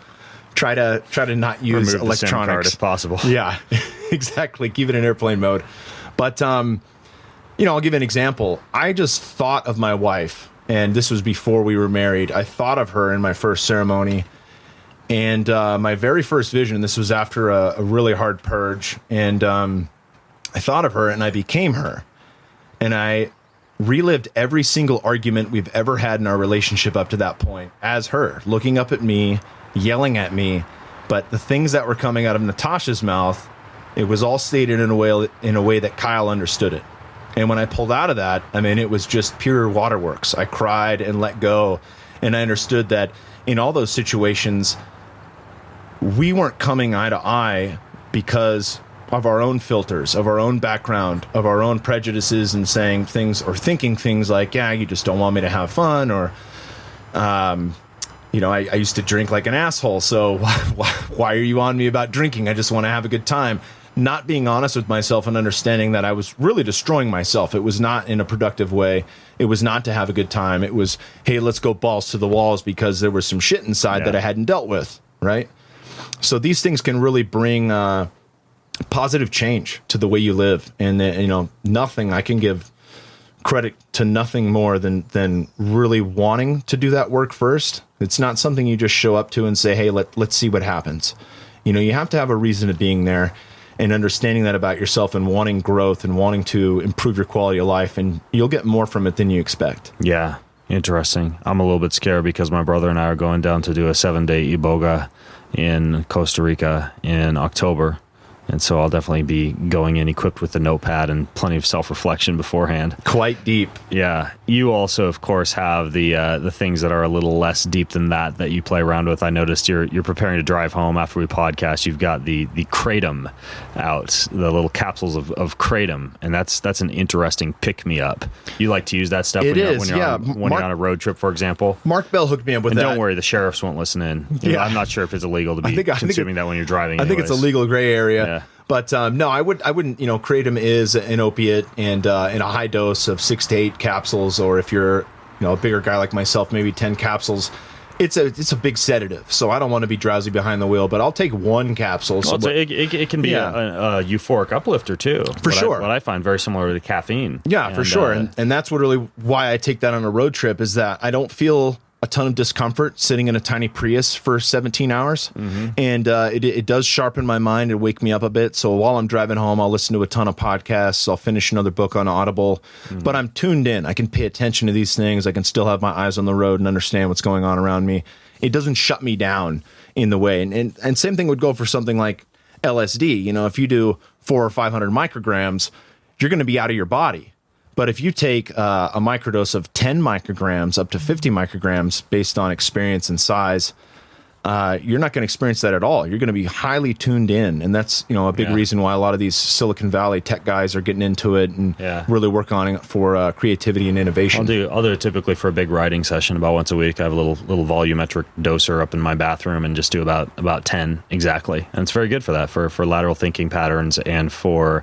try to not use Remove electronics the SIM card if possible. Yeah, exactly. Keep it in airplane mode. But I'll give an example. I just thought of my wife, and this was before we were married. I thought of her in my first ceremony, and my very first vision. This was after a really hard purge, and I thought of her, and I became her, and I relived every single argument we've ever had in our relationship up to that point as her, looking up at me, yelling at me. But the things that were coming out of Natasha's mouth, it was all stated in a way that Kyle understood it. And when I pulled out of that, I mean, it was just pure waterworks. I cried and let go, and I understood that in all those situations, we weren't coming eye to eye because of our own filters, of our own background, of our own prejudices, and saying things or thinking things like, yeah, you just don't want me to have fun, or I used to drink like an asshole, so why are you on me about drinking? I just want to have a good time. Not being honest with myself and understanding that I was really destroying myself. It was not in a productive way. It was not to have a good time. It was, hey, let's go balls to the walls because there was some shit inside that I hadn't dealt with, right? So these things can really bring positive change to the way you live. And, nothing, I can give credit to nothing more than really wanting to do that work first. It's not something you just show up to and say, hey, let's see what happens. You have to have a reason of being there, and understanding that about yourself, and wanting growth and wanting to improve your quality of life, and you'll get more from it than you expect. Yeah, interesting. I'm a little bit scared because my brother and I are going down to do a 7-day iboga in Costa Rica in October. And so I'll definitely be going in equipped with a notepad and plenty of self-reflection beforehand. Quite deep. Yeah. You also, of course, have the things that are a little less deep than that you play around with. I noticed you're preparing to drive home after we podcast. You've got the kratom out, the little capsules of kratom, and that's an interesting pick-me-up. You like to use that stuff when you're on a road trip, for example? Mark Bell hooked me up with that. And don't worry, the sheriffs won't listen in. I'm not sure if it's illegal to be consuming that when you're driving. I think it's a legal gray area. Yeah. But no, I wouldn't. Kratom is an opiate, and in a high dose of 6 to 8 capsules, or if you're a bigger guy like myself, maybe 10 capsules. It's a big sedative, so I don't want to be drowsy behind the wheel. But I'll take 1 capsule. Well, it can be a euphoric uplifter too. For sure. What I find very similar to caffeine. Yeah, for sure. And that's what really why I take that on a road trip, is that I don't feel a ton of discomfort sitting in a tiny Prius for 17 hours. Mm-hmm. And it does sharpen my mind and wake me up a bit. So while I'm driving home, I'll listen to a ton of podcasts. I'll finish another book on Audible. Mm-hmm. But I'm tuned in. I can pay attention to these things. I can still have my eyes on the road and understand what's going on around me. It doesn't shut me down in the way. And same thing would go for something like LSD. If you do 400 or 500 micrograms, you're going to be out of your body. But if you take a microdose of 10 micrograms up to 50 micrograms based on experience and size, you're not going to experience that at all. You're going to be highly tuned in. And that's, a big reason why a lot of these Silicon Valley tech guys are getting into it and really work on it for creativity and innovation. I'll do it typically for a big writing session about once a week. I have a little volumetric doser up in my bathroom and just do about 10 exactly. And it's very good for that, for lateral thinking patterns, and for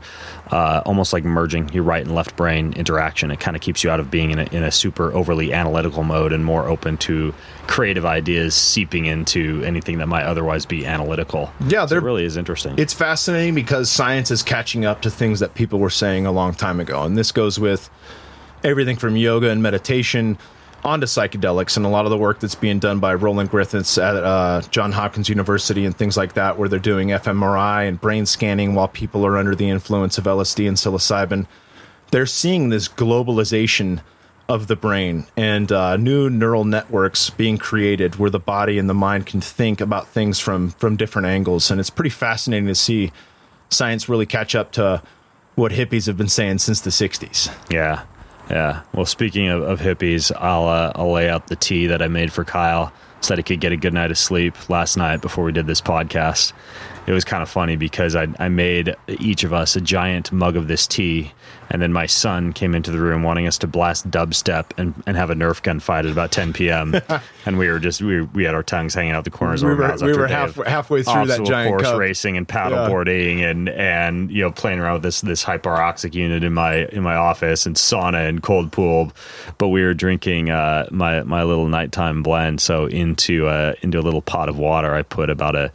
almost like merging your right and left brain interaction. It kind of keeps you out of being in a super overly analytical mode and more open to creative ideas seeping into anything that might otherwise be analytical. Yeah, so it really is interesting. It's fascinating because science is catching up to things that people were saying a long time ago. And this goes with everything from yoga and meditation onto psychedelics, and a lot of the work that's being done by Roland Griffiths at Johns Hopkins University and things like that, where they're doing fMRI and brain scanning while people are under the influence of LSD and psilocybin. They're seeing this globalization of the brain and new neural networks being created where the body and the mind can think about things from different angles. And it's pretty fascinating to see science really catch up to what hippies have been saying since the 60s. Yeah. Well, speaking of hippies, I'll lay out the tea that I made for Kyle. so that he could get a good night of sleep last night before we did this podcast. It was kind of funny because I made each of us a giant mug of this tea, and then my son came into the room wanting us to blast dubstep and have a Nerf gun fight at about 10 p.m. And we had our tongues hanging out the corners of our mouths. We were halfway through that giant course cup. Racing and paddleboarding and playing around with this Hypoxic unit in my office and sauna and cold pool. But we were drinking my little nighttime blend. So into a little pot of water, I put about a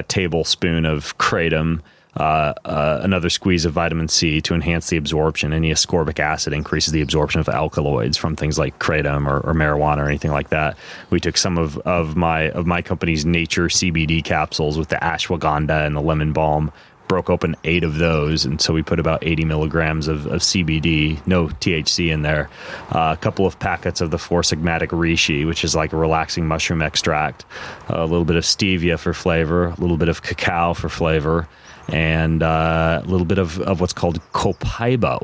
tablespoon of kratom, another squeeze of vitamin C to enhance the absorption. Any ascorbic acid increases the absorption of alkaloids from things like kratom or marijuana or anything like that. We took some of my company's nature CBD capsules with the ashwagandha and the lemon balm, broke open 8 of those, and so we put about 80 milligrams of CBD, no THC in there, a couple of packets of the 4-sigmatic reishi, which is like a relaxing mushroom extract, a little bit of stevia for flavor, a little bit of cacao for flavor, and a little bit of what's called copaiba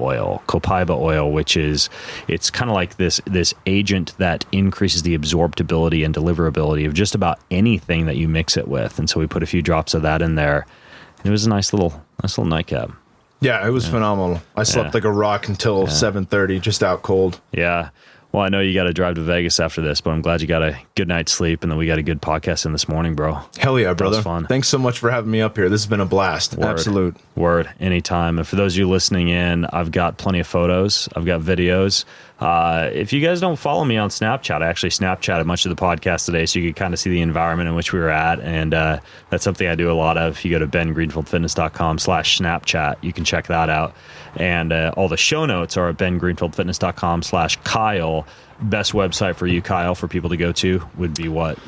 oil, which is, it's kind of like this agent that increases the absorptibility and deliverability of just about anything that you mix it with. And so we put a few drops of that in there. It was a nice little nightcap. Yeah, it was phenomenal. I slept like a rock until 7:30, just out cold. Yeah. Well, I know you got to drive to Vegas after this, but I'm glad you got a good night's sleep and that we got a good podcast in this morning, bro. Hell yeah, brother. That was fun. Thanks so much for having me up here. This has been a blast. Absolute. Word. Anytime. And for those of you listening in, I've got plenty of photos. I've got videos. If you guys don't follow me on Snapchat, I actually Snapchatted much of the podcast today so you could kind of see the environment in which we were at. And that's something I do a lot of. If you go to bengreenfieldfitness.com/Snapchat, you can check that out. And all the show notes are at bengreenfieldfitness.com/Kyle. Best website for you, Kyle, for people to go to would be what?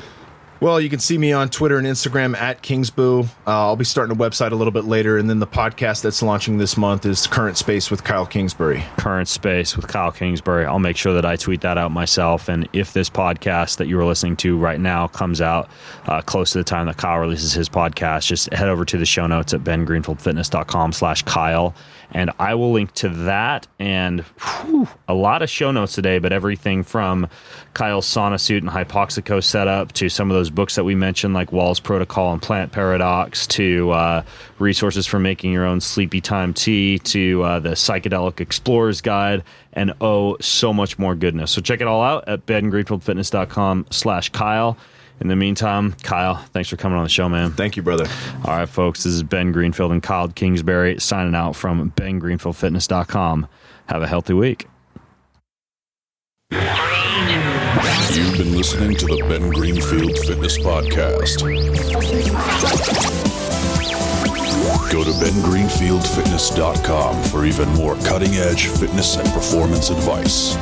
Well, you can see me on Twitter and Instagram at Kingsboo. I'll be starting a website a little bit later, and then the podcast that's launching this month is Current Space with Kyle Kingsbury. Current Space with Kyle Kingsbury. I'll make sure that I tweet that out myself, and if this podcast that you are listening to right now comes out close to the time that Kyle releases his podcast, just head over to the show notes at bengreenfieldfitness.com/Kyle, and I will link to that and a lot of show notes today, but everything from Kyle's sauna suit and Hypoxic setup to some of those books that we mentioned, like Wall's Protocol and Plant Paradox, to resources for making your own sleepy time tea, to the Psychedelic Explorer's Guide, and so much more goodness. So check it all out at bengreenfieldfitness.com/Kyle. In the meantime, Kyle, thanks for coming on the show, man. Thank you, brother. All right, folks, this is Ben Greenfield and Kyle Kingsbury signing out from bengreenfieldfitness.com. Have a healthy week. You've been listening to the Ben Greenfield Fitness Podcast. Go to bengreenfieldfitness.com for even more cutting-edge fitness and performance advice.